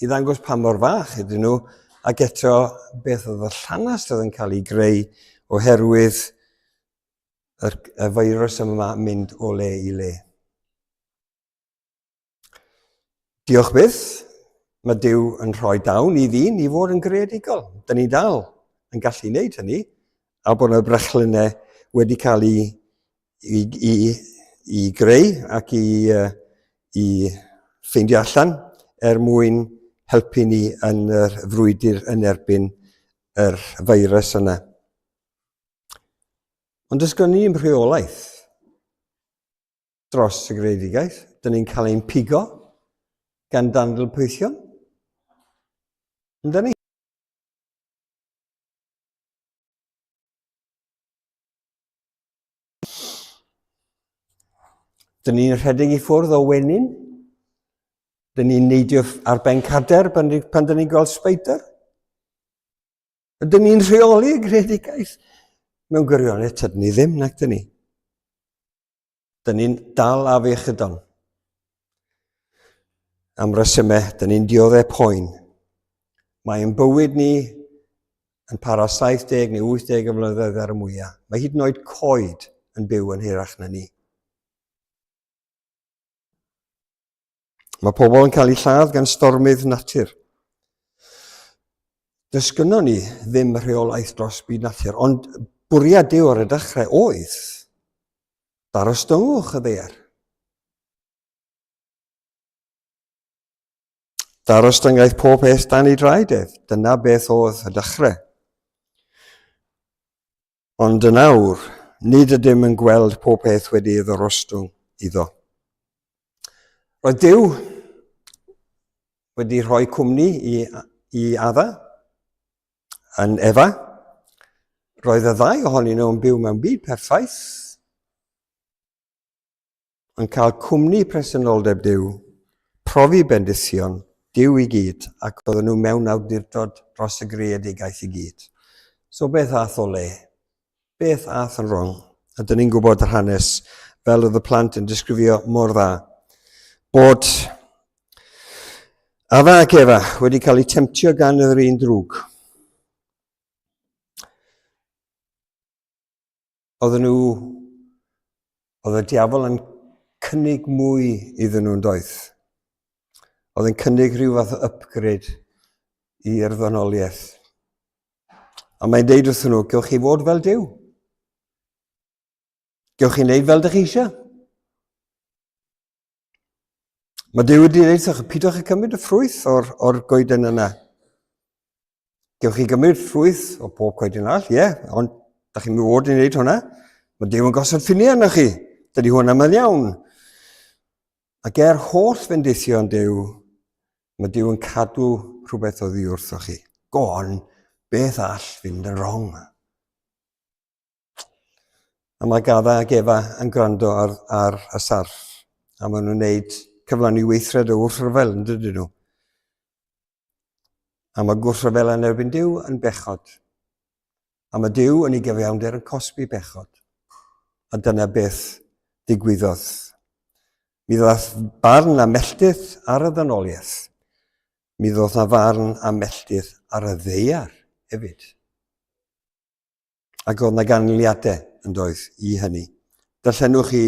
i ddangos pa mor fach ydyn nhw, ac eto beth oedd y llanast oedd yn cael ei greu oherwydd y feirws yma mynd o le i le. Diolch byth, mae Duw yn rhoi dawn i ddyn i fod yn greadigol. Dyn ni dal yn gallu wneud hynny, a bod yna brechlynau wedi cael i greu ac i ffeindio allan mwyn helpu ni yn yr frwydr yn erbyn yr feirws yna. Ond does gen ni'n rheolaeth dros y greadigaeth. Dyn ni'n cael ein pigo gan dandilpwythion. Yndyn ni? Dyn ni'n rhedeg i ffwrdd o wenyn. Dyn ni'n neidio ar ben cader pan dyn ni'n gweld sbeidar. Dyn ni'n rheoli y greadigaeth. Mewn gwirionedd, tydyn ni ddim, nac dyn ni. Dyn ni'n dal a fechydon. Am resymau, dyn ni'n dioddau poen. Mae'n bywyd ni yn para 70 neu 80 o flynyddoedd ar y mwyaf. Mae hyd yn oed coed yn byw yn hirach na ni. Mae pobl yn cael eu lladd gan stormydd natur. Does gynno ni ddim rheolaeth dros byd natur, ond bwriad Duw ar y dechrau oedd darostongwch y ddaear. Darostyngaeth pob peth dan ei draededd. Dyna beth oedd y dechrau. Ond yn awr, nid ydym yn gweld pob peth wedi ei ddorostwng iddo. Roedd Duw wedi rhoi cwmni i Adda yn Efa. Roedd y ddau ohonyn nhw yn byw mewn byd perffaith, yn cael cwmni presenoldeb Duw, profi bendithion, Duw i gyd, ac oedden nhw mewn awdurdod dros y greadigaeth i gyd. So beth ath o le? Beth ath yn wrong? A dyn ni'n gwybod yr hanes fel oedd y plant yn disgrifio mor dda. Bod Adda ac Efa wedi cael eu temtio gan yr un drwg. Oedd y diafol yn cynnig mwy iddyn nhw'n doedd. Oedd yn cynnig rhyw fath o upgrade i'r ddynoliaeth. A mae'n deud wrthyn nhw, gewch chi fod fel Duw. Gewch chi wneud fel dych chi eisiau. Mae Duw wedi dweud wrthych, pidwch chi cymryd y ffrwyth o'r goeden yna. Gewch chi gymryd ffrwyth o bob coeden all, ie, ond dych chi'n mynd i wneud hwnna. Mae Duw yn gosod ffiniau arnoch chi. Dydy hwnna yn iawn. Ac holl fendithion Duw, mae Duw yn cadw rhywbeth o ddi wrthoch chi. Go on, beth all fynd yn wrong? A mae Adda ac Efa yn gwrando ar y sarf. A maen nhw'n gwneud cyflawni weithred o wrthryfel yn dydyn nhw. A mae gwrthryfel yn erbyn Duw yn bechod. A mae Duw yn ei gyfiawnder yn cosbi bechod. A dyna beth ddigwyddodd. Mi ddoth barn a melltith ar y ddynoliaeth. Mi ddoth na farn a melltith ar y ddeiar hefyd. Ac oedd na ganlyniadau yn doedd i hynny. Darllenwch chi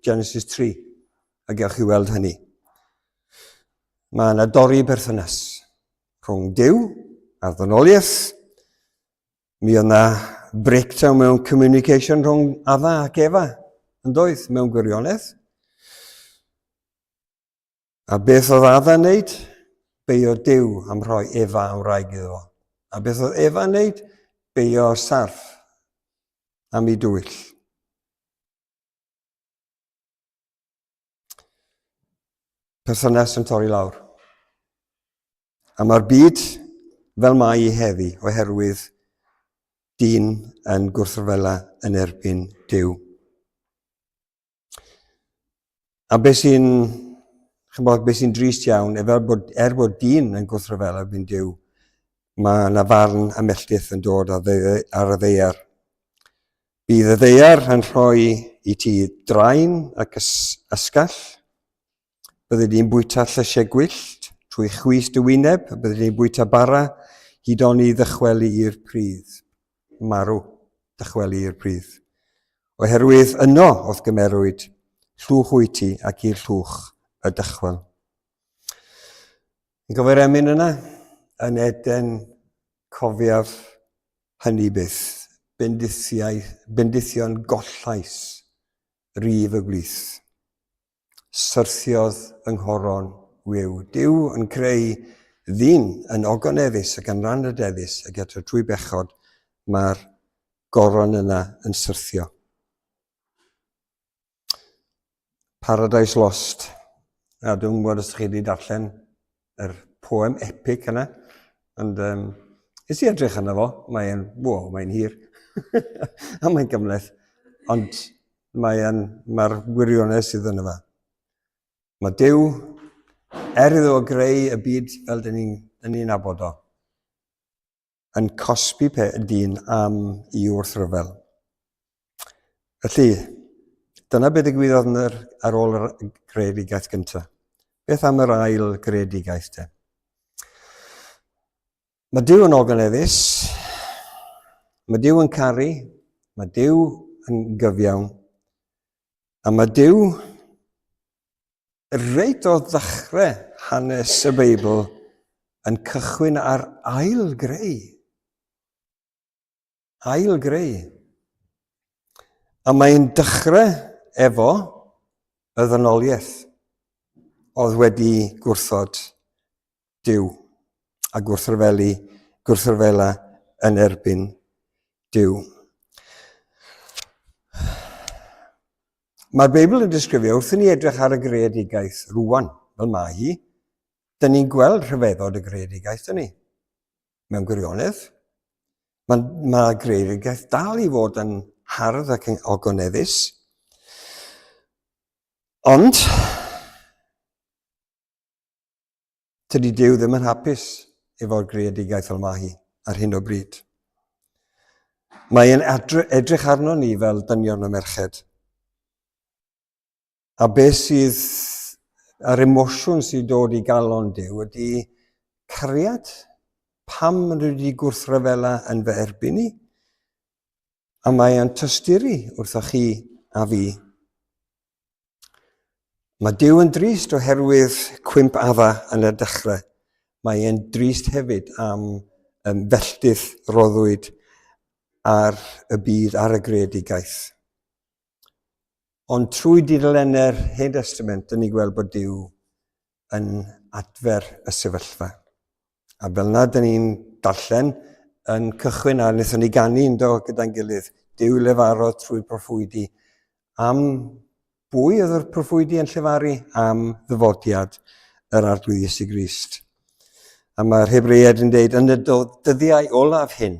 Genesis 3 a gewch chi weld hynny. Mae yna dorri berthynas rhwng Duw a'r ddynoliaeth. Mi oedd yna breakdown mewn communication rhwng Adda ac Efa yn doedd mewn gwirionedd. A beth oedd Adda yn wneud? Beio Duw am rhoi Efa am wraig iddo. A beth oedd Efa yn wneud? Beio sarf am ei dwyll. Perthynas yn torri lawr. A mae'r byd fel mae i heddi oherwydd dyn yn gwrthryfela yn erbyn Duw. A beth sy'n drist iawn, bod dyn yn gwrthryfela yn erbyn Duw, mae yna farn a melltith yn dod ar y ddeiar. Bydd y ddeiar yn rhoi i ti draen ac ysgall. Bydde di'n bwyta llysiau gwyllt trwy chwist y wyneb. Bydde di'n bwyta bara hyd on i ddychwelu i'r pridd. Marw, dychwelu i'r pridd. Oherwydd yno oedd gymerwyd llwch wyt ti ac i'r llwch y dychwel. Yn gofio'r emyn yna, yn Eden cofiaf hynny byth. Bendithion gollais, rif y glith. Syrthiodd yng nghoron wyw. Duw yn creu ddyn yn ogoneddus ac yn ranrydeddus ac eto trwy bechod mae'r goron yna yn syrthio. Paradise Lost. A dwi'n gwybod os chi wedi darllen yr poem epic yna. Ond is i edrych yna fo. Mae'n hir. A mae'n gymleth. Ond mae'r wirionedd sydd yna fa. Mae Duw, iddo o greu y byd fel dyn ni'n abod o, yn cosbi dyn am i wrthryfel. Felly, dyna beth ddigwyddodd ar ôl yr greadigaeth gyntaf. Beth am yr ail greadigaeth te? Mae Duw yn ogoneddus, mae Duw yn caru, mae Duw yn gyfiawn, a mae Duw reit o ddechrau hanes y Beibl yn cychwyn ar ail-greu. Ail-greu. A mae'n dechrau efo y ddynoliaeth oedd wedi gwrthod Duw a gwrthryfela yn erbyn Duw. Mae'r Beibl yn disgrifio wrth i ni edrych ar y greadigaeth rwan, fel mae hi, dyn ni'n gweld rhyfeddod y greadigaeth dyn ni. Mewn gwirionedd, mae greadigaeth dal i fod yn hardd ac yn ogoneddus, ond tydi Duw ddim yn hapus efo'r greadigaeth fel mae hi ar hyn o bryd. Mae'n edrych arno ni fel dynion y merched. A beth sydd, yr emosiwn sydd dod i galon Duw ydy cariad pam yn wedi gwrthryfela yn fy erbyn ni, a mae e'n tysturi wrthoch chi a fi. Mae Duw yn drist oherwydd cwymp adda yn y dechrau. Mae e'n drist hefyd am felltith roddwyd ar y byd, ar y greadigaeth. Ond trwy dudalennau'r Hen Testament, dyn ni gweld bod Duw yn adfer y sefyllfa. A fel na dyn ni'n darllen yn cychwyn a wnaethon ni ganu'n do gyda'n gilydd, Duw lefarodd trwy proffwydi am bwy oedd yr proffwydi yn llefaru am ddyfodiad yr arglwydd Iesu Grist. A mae'r Hebreaid yn dweud yn y dyddiau olaf hyn,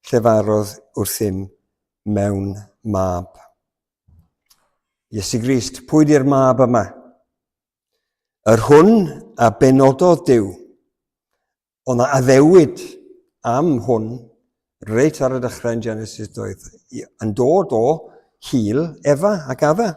llefarodd wrthym mewn mab. Iesu Grist, pwy di'r mab yma? Yr hwn a benododd Duw. Ond na addewid am hwn, reit ar y dechrau yn Genesis 2, yn dod o hil Efa ac Adda.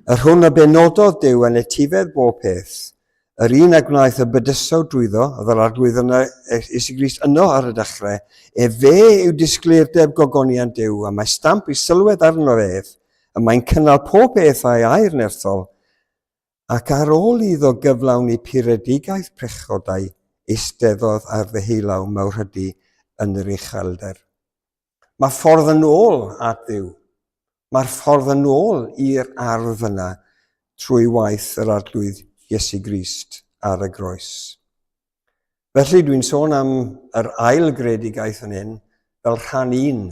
Yr hwn a benododd Duw yn etifedd bob peth, yr un a gwnaeth y bydysawd drwyddo, oedd yr arglwydd yna Iesu Grist yno ar y dechrau, fe yw disgleirdeb gogoniant Duw, a mae stamp i sylwedd arno ef, a mae'n cynnal pob beth a'i air nerthol, ac ar ôl iddo gyflawn i puredigaeth prechodau, eisteddodd ar ddeheulaw mawrhydi yn yr uchelder. Mae ffordd yn ôl at Dduw. Mae'r ffordd yn ôl i'r ardd yna trwy waith yr arglwydd Iesu Grist ar y groes. Felly dwi'n sôn am yr ail greadigaeth yn hyn fel rhan un.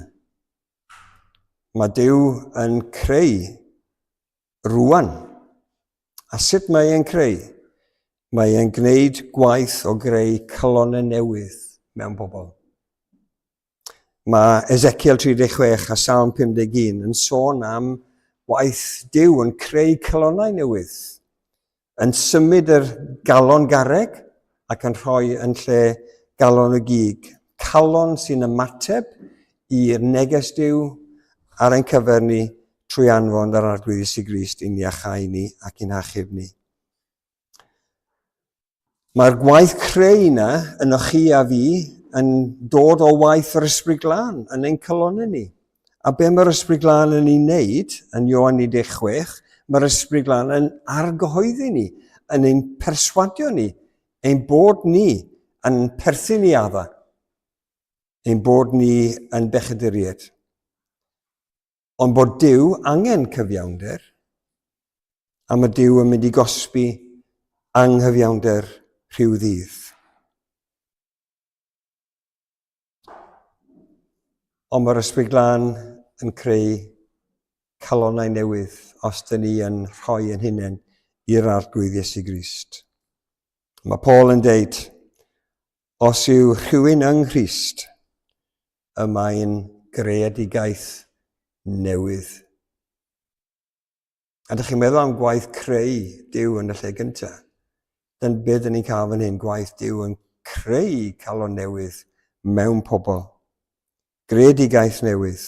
Mae Duw yn creu rwan. A sut mae e'n creu? Mae e'n gwneud gwaith o greu calonau newydd mewn bobl. Mae Ezekiel 36 a Psalm 51 yn sôn am waith Duw yn creu calonau newydd, yn symud yr galon garreg ac yn rhoi yn lle galon y gig. Calon sy'n ymateb i'r neges Duw ar ein cyfer ni trwy anfon yr arglwydd Iesu Grist i'n iachau ni ac i'n achub ni. Mae'r gwaith creu yna yn chi a fi yn dod o waith yr Ysbryd Glân yn ein calonau ni. A be mae'r Ysbryd Glân yn ei wneud, yn Ioan 16, mae'r Ysbryd Glân yn argyhoeddi ni, yn ein perswadio ni, ein bod ni yn perthyn i adda, ein bod ni yn bechaduriaid. Ond bod Duw angen cyfiawnder, a mae Duw yn mynd i gosbi anghyfiawnder rhyw ddydd. Ond mae'r Ysbryd Glân yn creu calonau newydd os dyn ni yn rhoi yn hunain i'r arglwydd Iesu Grist. Mae Paul yn deud, os yw rhywun yng Nghrist, y mae'n greadigaeth newydd. A ydych chi'n meddwl am gwaith creu Duw yn y lle gyntaf? Dyna beth ni'n cael fan hyn, gwaith Duw yn creu calon newydd mewn pobl. Greadigaeth newydd.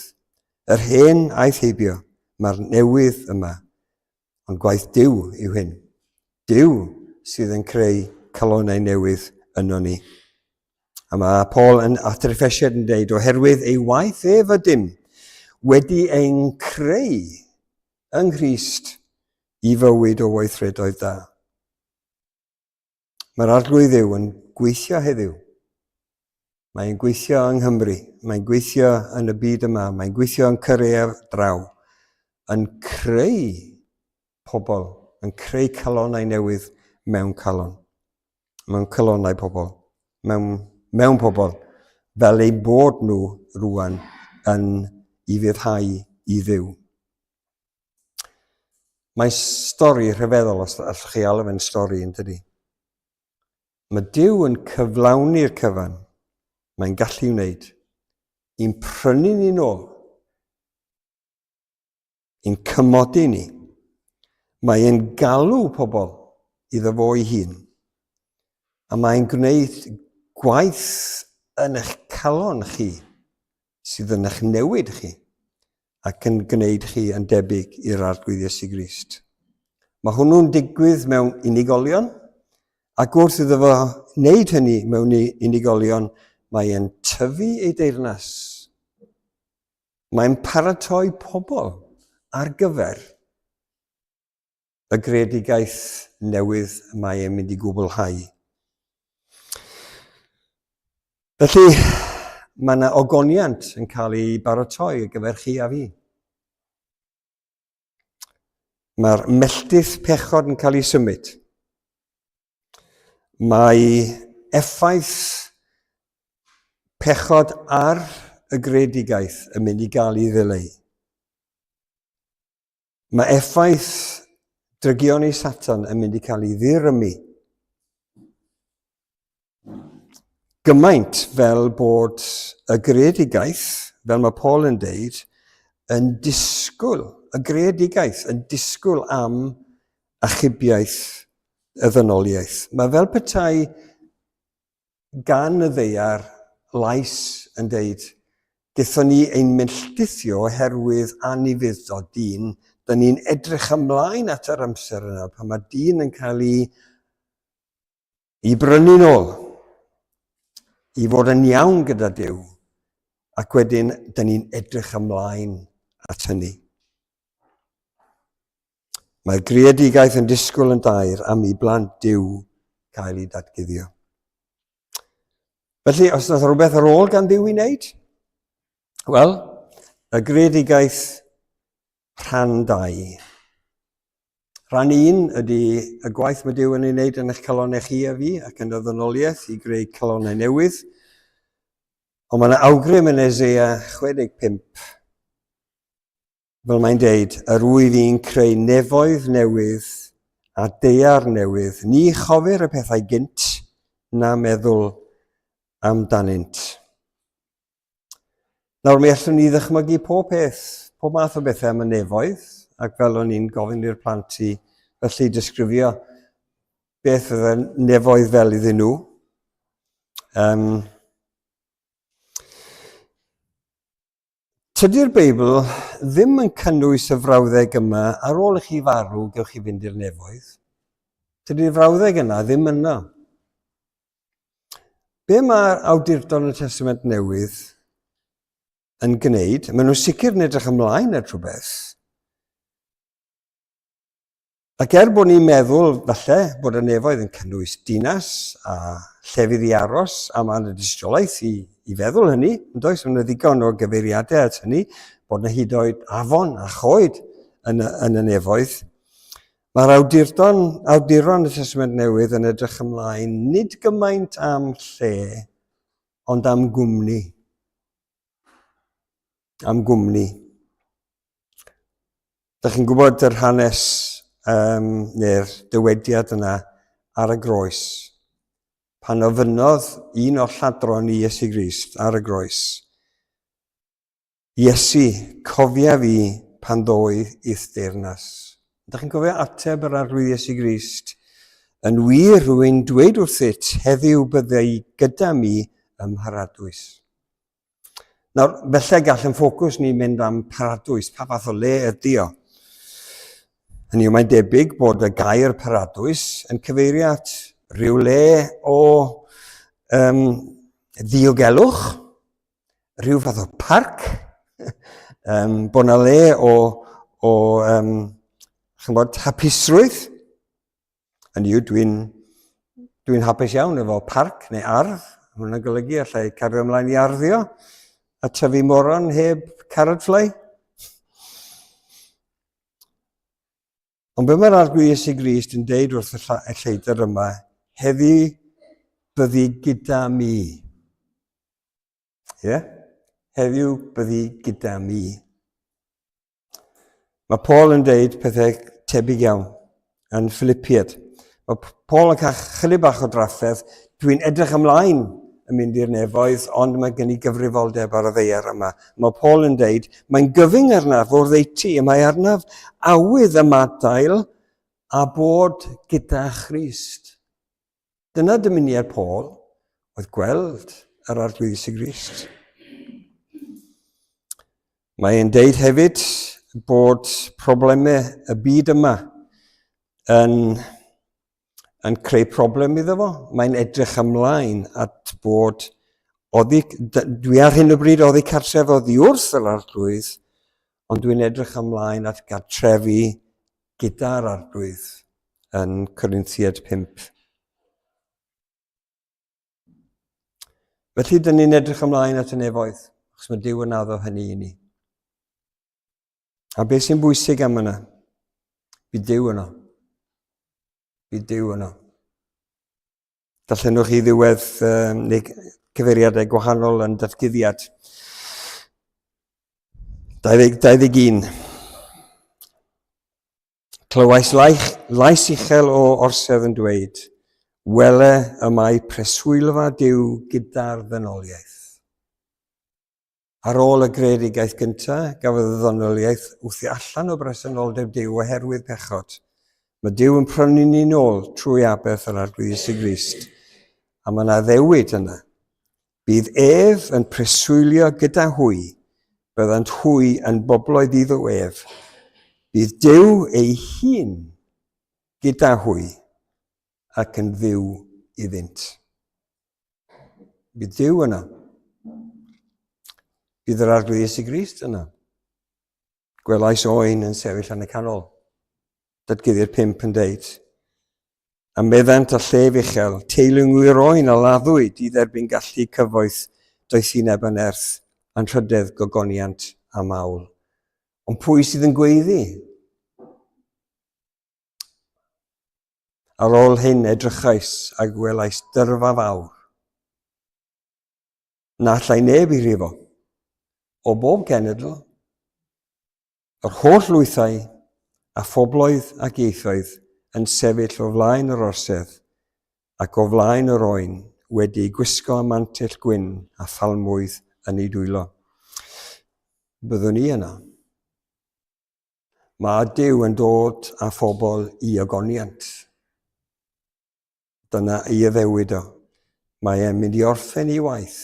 Yr hen aeth heibio, mae'r newydd yma. Ond gwaith Duw yw hyn. Duw sydd yn creu calonau newydd yno ni. A mae Paul yn athreffesiad yn dweud, oherwydd ei waith dim wedi ein creu yng Nghrist i fywyd o weithredoedd da. Mae'r arglwydd Dduw yn gweithio heddiw. Mae'n gweithio yng Nghymru, mae'n gweithio yn y byd yma, mae'n gweithio yn Corea draw, yn creu pobl, yn creu calonnau newydd mewn calonnau pobl, mewn pobl, fel ei bod nhw rwan yn i fyddhau i Dduw. Mae stori rhyfeddol, os allwch chi alw fe'n stori, yn dydi. Mae Duw yn cyflawni'r cyfan, mae'n gallu wneud, i'n prynu ni nôl, i'n cymodi ni. Mae'n galw pobl iddo fo ei hun, a mae'n gwneud gwaith yn eich calon chi, sydd yn eich newid chi, ac yn gwneud chi yn debyg i'r arglwydd Iesu Grist. Mae hwnnw'n digwydd mewn unigolion, ac wrth iddo fo wneud hynny mewn unigolion, mae'n tyfu ei deyrnas. Mae'n paratoi pobl ar gyfer y greadigaeth newydd mae e'n mynd i gwblhau. Felly, mae yna ogoniant yn cael ei baratoi ar gyfer chi a fi. Mae'r melltith pechod yn cael ei symud. Mae effaith pechod ar y greadigaeth yn mynd i gael ei ddileu. Mae effaith drygion ei Satan yn mynd i cael ei ddirymu. Gymaint fel bod y greadigaeth, fel mae Paul yn deud, yn disgwyl, y greadigaeth yn disgwyl am achubiaeth y ddynoliaeth. Mae fel petai gan y ddeiar lais yn deud, gaethon ni ein melltithio oherwydd anifuddod dyn, da ni'n edrych ymlaen at yr amser yna, pan mae dyn yn cael ei brynu nôl, i fod yn iawn gyda Duw, ac wedyn da ni'n edrych ymlaen at hynny. Mae'r greadigaeth yn disgwyl yn dair am i blant Duw cael ei datguddio. Felly, os yna rhywbeth ar ôl gan Duw i wneud? Wel, y greadigaeth rhan 2. Rhan 1 ydy y gwaith mae Duw yn ei wneud yn eich calonnau chi a fi ac yn y ddynoliaeth i greu calonnau newydd. Ond mae yna awgrym yn Eseia 65. Fel mae'n deud, yr wyf fi'n creu nefoedd newydd a deiar newydd, ni chofir y pethau gynt na meddwl amdanynt. Nawr, mi allwn ni ddychmygu pob math o bethau am y nefoedd, ac fel o'n i'n gofyn i'r plant i felly disgrifio beth oedd nefoedd fel iddyn nhw. Tydi'r Beibl ddim yn cynnwys y frawddeg yma ar ôl i chi farw, gewch chi fynd i'r nefoedd. Tydi'r frawddeg yna ddim yna. Be mae'r awdurdod yn y Testament Newydd yn gwneud? Maen nhw'n sicr yn edrych ymlaen at rhywbeth. Ac bod ni'n meddwl, falle, bod y nefoedd yn cynnwys dinas a llefydd i aros, a mae'n y dystiolaeth i feddwl hynny, yn does, mae'n ddigon o gyfeiriadau at hynny, bod yna hyd oed afon a choed yn y nefoedd. Mae'r awduron y Testament Newydd yn edrych ymlaen nid gymaint am lle, ond am gwmni. Am gwmni. Dych chi'n gwybod yr hanes neu'r dywediad yna ar y groes, pan ofynodd un o'r lladron i Iesu Grist ar y groes, Iesu, cofia fi pan ddoedd i'th deyrnas. Dych chi'n cofio ateb yr arglwydd Iesu Grist? Yn wir rwy'n dweud wrthyt, heddiw byddai gyda mi ym Mharadwys. Nawr, felly gall yn ffocws ni mynd am Paradwys, pa fath o le ydi o? Hynny yw, mae'n debyg bod y gair Paradwys yn cyfeirio at ryw le o ddiogelwch, rhyw fath o parc, bod na le o hapusrwydd. Yn yw, dwi'n hapus iawn efo parc neu ardd. Hwna'n golygu allai cario ymlaen i arddio a tyfu moron heb caradflau. Ond be mae'r arglwydd Iesu Grist yn deud wrth y lleidr yma, heddi byddi gyda mi. Heddiw byddi gyda mi. Mae Paul yn deud pethau tebyg iawn yn Philippiad. Mae Paul yn cael chydig bach o drafferth. Dwi'n edrych ymlaen yn mynd i'r nefoedd, ond mae gen i gyfrifoldeb ar y ddeiar yma. Mae Paul yn deud, mae'n gyfyng arnaf o'r ddeiti, mae arnaf awydd y madael a bod gyda Christ. Dyna dymuniad Paul, oedd gweld yr arglwydd Iesu Grist. Mae'n deud hefyd bod problemau y byd yma yn creu problem iddo fo. Mae'n edrych ymlaen at bod, dwi ar hyn o bryd oddi cartref oddi wrth yr arglwydd, ond dwi'n edrych ymlaen at gartrefi gyda'r arglwydd yn Corinthiad 5. Felly, dyn ni'n edrych ymlaen at y nefoedd, achos mae Duw yn addo hynny i ni. A beth sy'n bwysig am yna? Bydd Duw yno. Bydd Duw yno. Darllenwch chi ddiwedd neu cyfeiriadau gwahanol yn datguddiad 21. Clywais lais uchel o orsedd yn dweud, wele y mae preswylfa Duw gyda'r ddynoliaeth. Ar ôl y greadigaeth gyntaf, gafodd y ddynoliaeth wrthi allan o bresenoldeb Duw oherwydd pechod. Mae Duw yn prynu ni nôl trwy aberth yr arglwydd Iesu Grist. A mae yna ddewid yna. Bydd ef yn preswylio gyda hwy, byddant hwy yn bobloedd iddo ef. Bydd Duw ei hun gyda hwy ac yn dduw iddynt. Bydd Duw yna. Bydd yr arglwydd Iesu Grist yna. Gwelais oen yn sefyll yn y canol. Datguddiad 5 yn deud. A meddant a llef uchel, teilwngwyr oen a laddwyd i dderbyn gallu cyfoeth does i neb yn erth, a'n rhydedd gogoniant a mawl. Ond pwy sydd yn gweiddi? Ar ôl hyn edrychais a gwelais dyrfa fawr. Na allai neb i rifo, o bob genedl, yr holl lwythau a phobloedd ac ieithoedd yn sefyll o flaen yr orsedd ac o flaen yr oen wedi gwisgo mantell gwyn a phalmwydd yn ei dwylo. Byddwn ni yna. Mae Duw yn dod â phobl i ogoniant. Dyna ei addewid o. Mae e'n mynd i orffen ei waith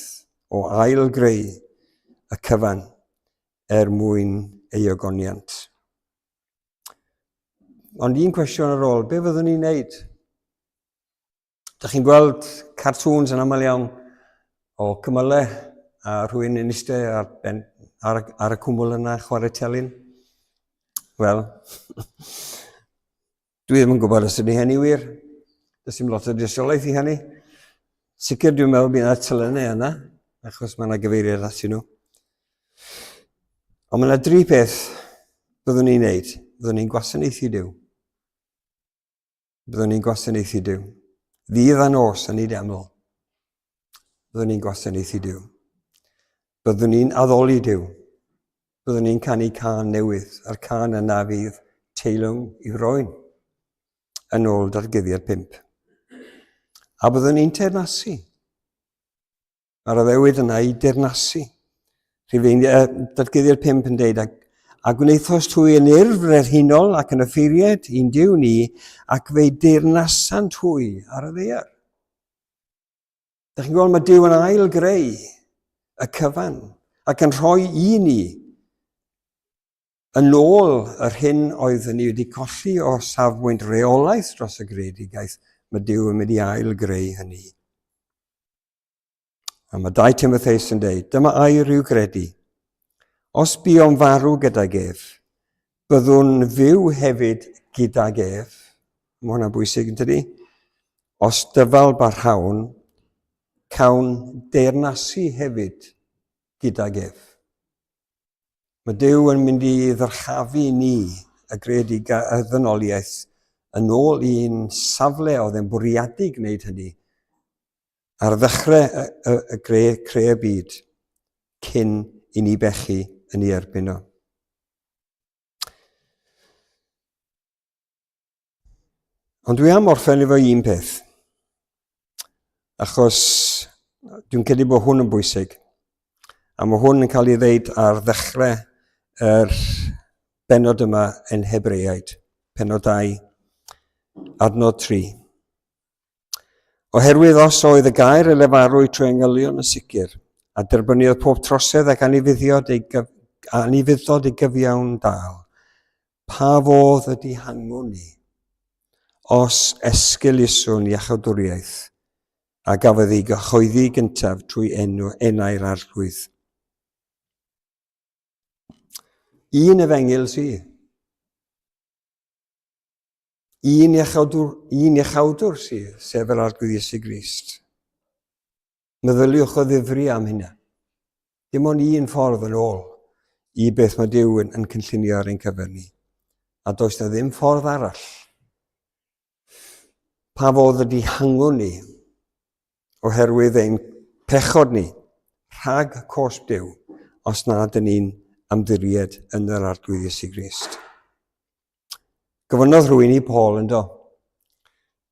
o ail greu y cyfan mwyn ei ogoniant. Ond un cwestiwn ar ôl, be fyddwn ni'n neud? Dych chi'n gweld cartoons yn aml iawn o cymylau a rhywun yn eistedd ar y cwmwl yna chwarae telyn? Wel, dwi ddim yn gwybod os ydy hynny wir. Does dim lot o dystiolaeth i hynny. Sicr dwi'n meddwl bydd yna telynau yna, achos mae yna gyfeiriad atyn nhw. Ond mae yna 3 peth byddwn ni'n neud. Byddwn ni'n gwasanaethu Duw. Byddwn ni'n gwasanaethu Duw. Ddydd a nos yn ei deml. Byddwn ni'n gwasanaethu Duw. Byddwn ni'n addoli Duw. Byddwn ni'n canu can newydd. A'r can yna fydd teilwng i roen. Yn ôl datguddiad 5. A byddwn ni'n teyrnasu. Mae'r addewid yna i deyrnasu. Datguddiad 5 yn deud, a gwneithos twy yn urf frenhinol ac yn offeiriad i'n Duw ni, ac fe deyrnasan twy ar y ddaear. Dych chi'n gweld mae Duw yn ail greu y cyfan ac yn rhoi i ni yn ôl yr hyn oedd ni wedi colli o safbwynt reolaeth dros y greadigaeth, mae Duw yn mynd i ail greu hynny. A mae 2 Timotheus yn dweud, dyma air i'w gredu. Os buom farw gydag ef, byddwn fyw hefyd gydag ef. Mae hwnna'n bwysig yn tydi? Os dyfal barhawn, cawn deyrnasu hefyd gydag ef. Mae Duw yn mynd i ddyrchafu ni y gred y ddynoliaeth yn ôl i'n safle oedd yn bwriadu gwneud hynny ar ddechrau creu y byd cyn i ni bechu yn ei erbyn o. Ond dwi am orffen efo un peth, achos dwi'n credu bod hwn yn bwysig. A mae hwn yn cael ei ddeud ar ddechrau yr benod yma yn Hebreaid, penod 2, adnod 3. Oherwydd os oedd y gair y lefarwyd trwy angylion yn sicr, a derbyniodd pob trosedd ac anifuddod ei gyfiawn dal, pa fodd ydy hangwn ni, os esgilyswn iachawdwriaeth, a gafodd ei gyhoeddi gyntaf trwy enau'r arglwydd. Un efengil sydd. Un iachawdwr sydd, sef yr arglwydd Iesu Grist. Meddyliwch o ddifri am hynna. Dim ond un ffordd yn ôl i beth mae Duw yn cynllunio ar ein cyfer ni. A does na ddim ffordd arall. Pa fodd ydy hangwn ni oherwydd ein pechod ni rhag cosb Duw os nad yn ni'n ymddiried yn yr arglwydd Iesu Grist. Gofynodd rhywun i Paul yn do.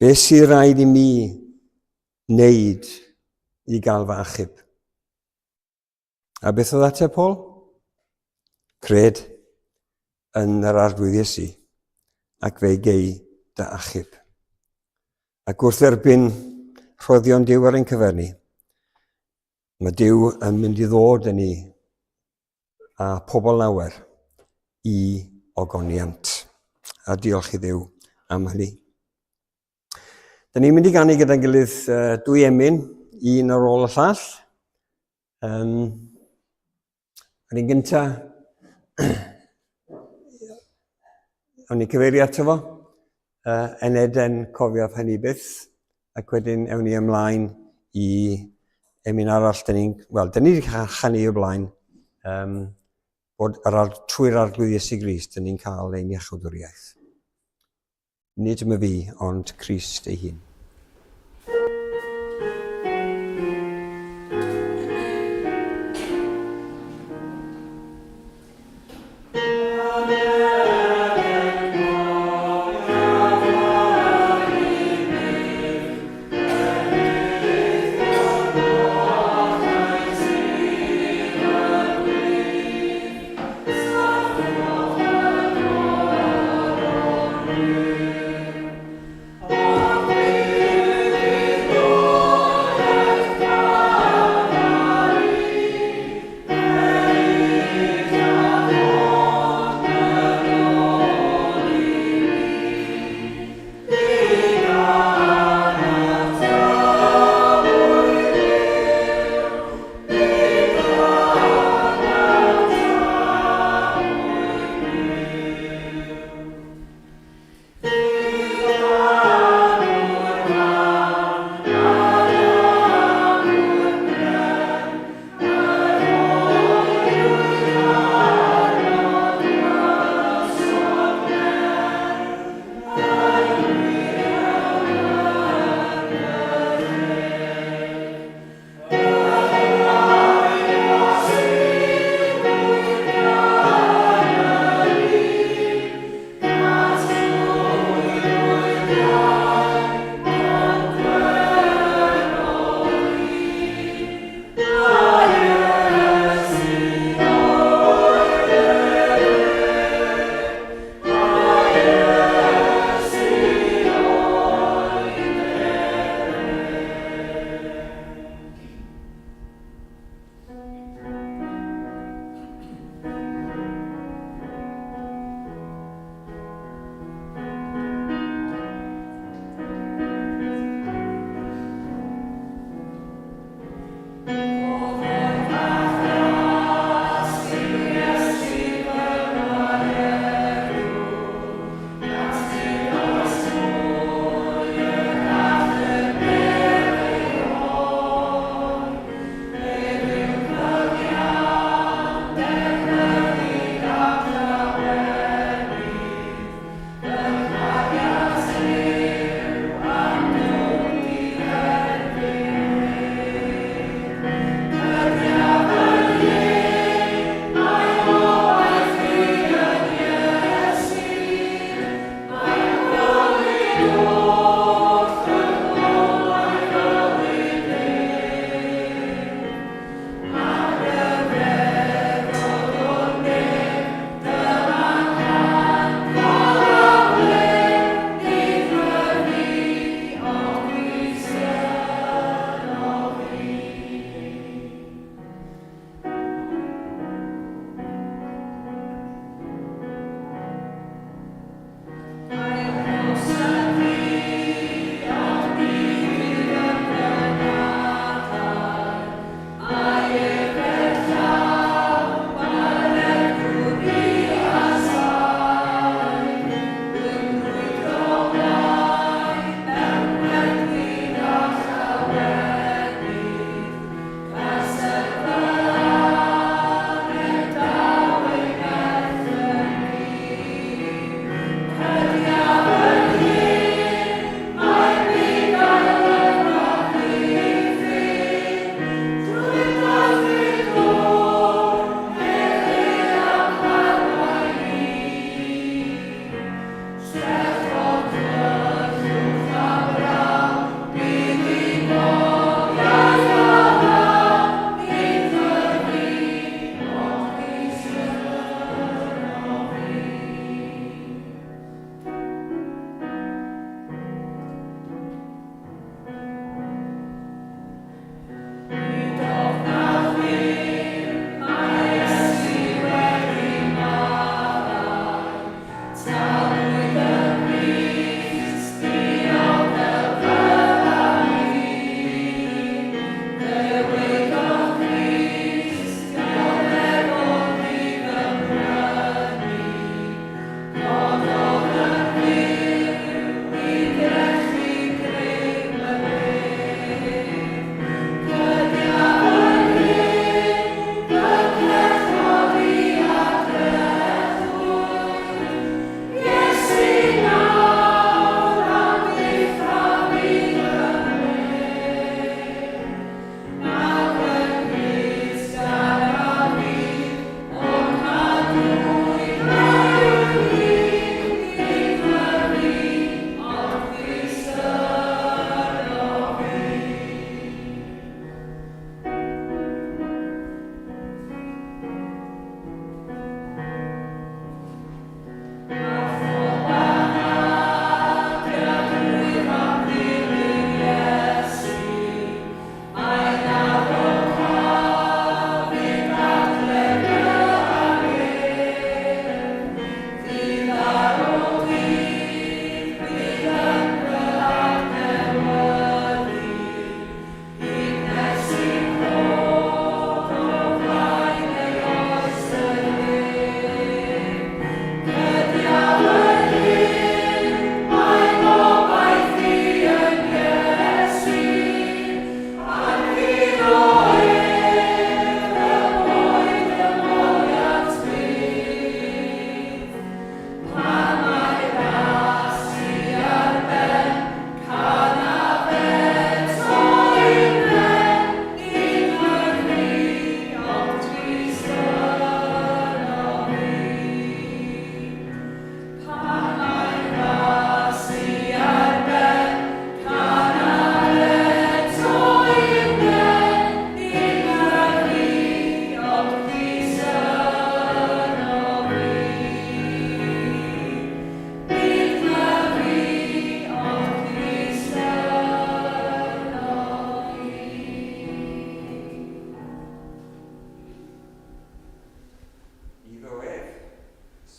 Be sy'n rhaid i mi wneud i gael fy achub? A beth oedd ateb Paul? Cred yn yr arglwydd Iesu ac fe gei dy achub. Ac wrth erbyn rhoddion Duw ar ein cyfer ni, mae Duw yn mynd i ddod yn ni a pobl lawer i ogoniant. A diolch i Dduw am hynny. Da ni'n mynd i ganu gyda'n gilydd 2 emyn, un ar ôl y llall. Yn un gynta, o'n i cyfeirio ato fo, Eneden cofiaf hynny byth, ac wedyn ewn ni ymlaen i emyn arall. Da ni wedi chanu o blaen, bod trwy'r arglwydd Iesu Grist ni'n cael ein iachawdwriaeth. Nid yma fi, ond Crist ei hun. Amen.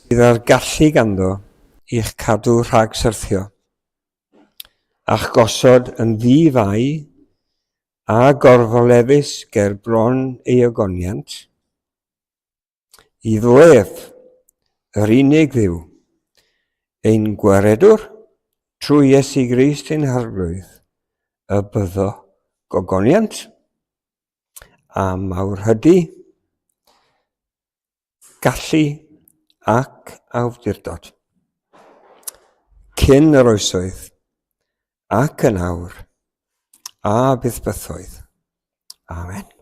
Bydd ar gallu ganddo i'ch cadw rhag syrthio, a'ch gosod yn ddi-fai a gorfolefus ger bron ei ogoniant, I ddwef yr unig dduw, ein gwaredwr trwy Iesu Grist ein harglwydd, y byddo gogoniant a mawrhydi, gallu ac awdurdod, cyn yr oesoedd ac yn awr a byth bythoedd. Amen.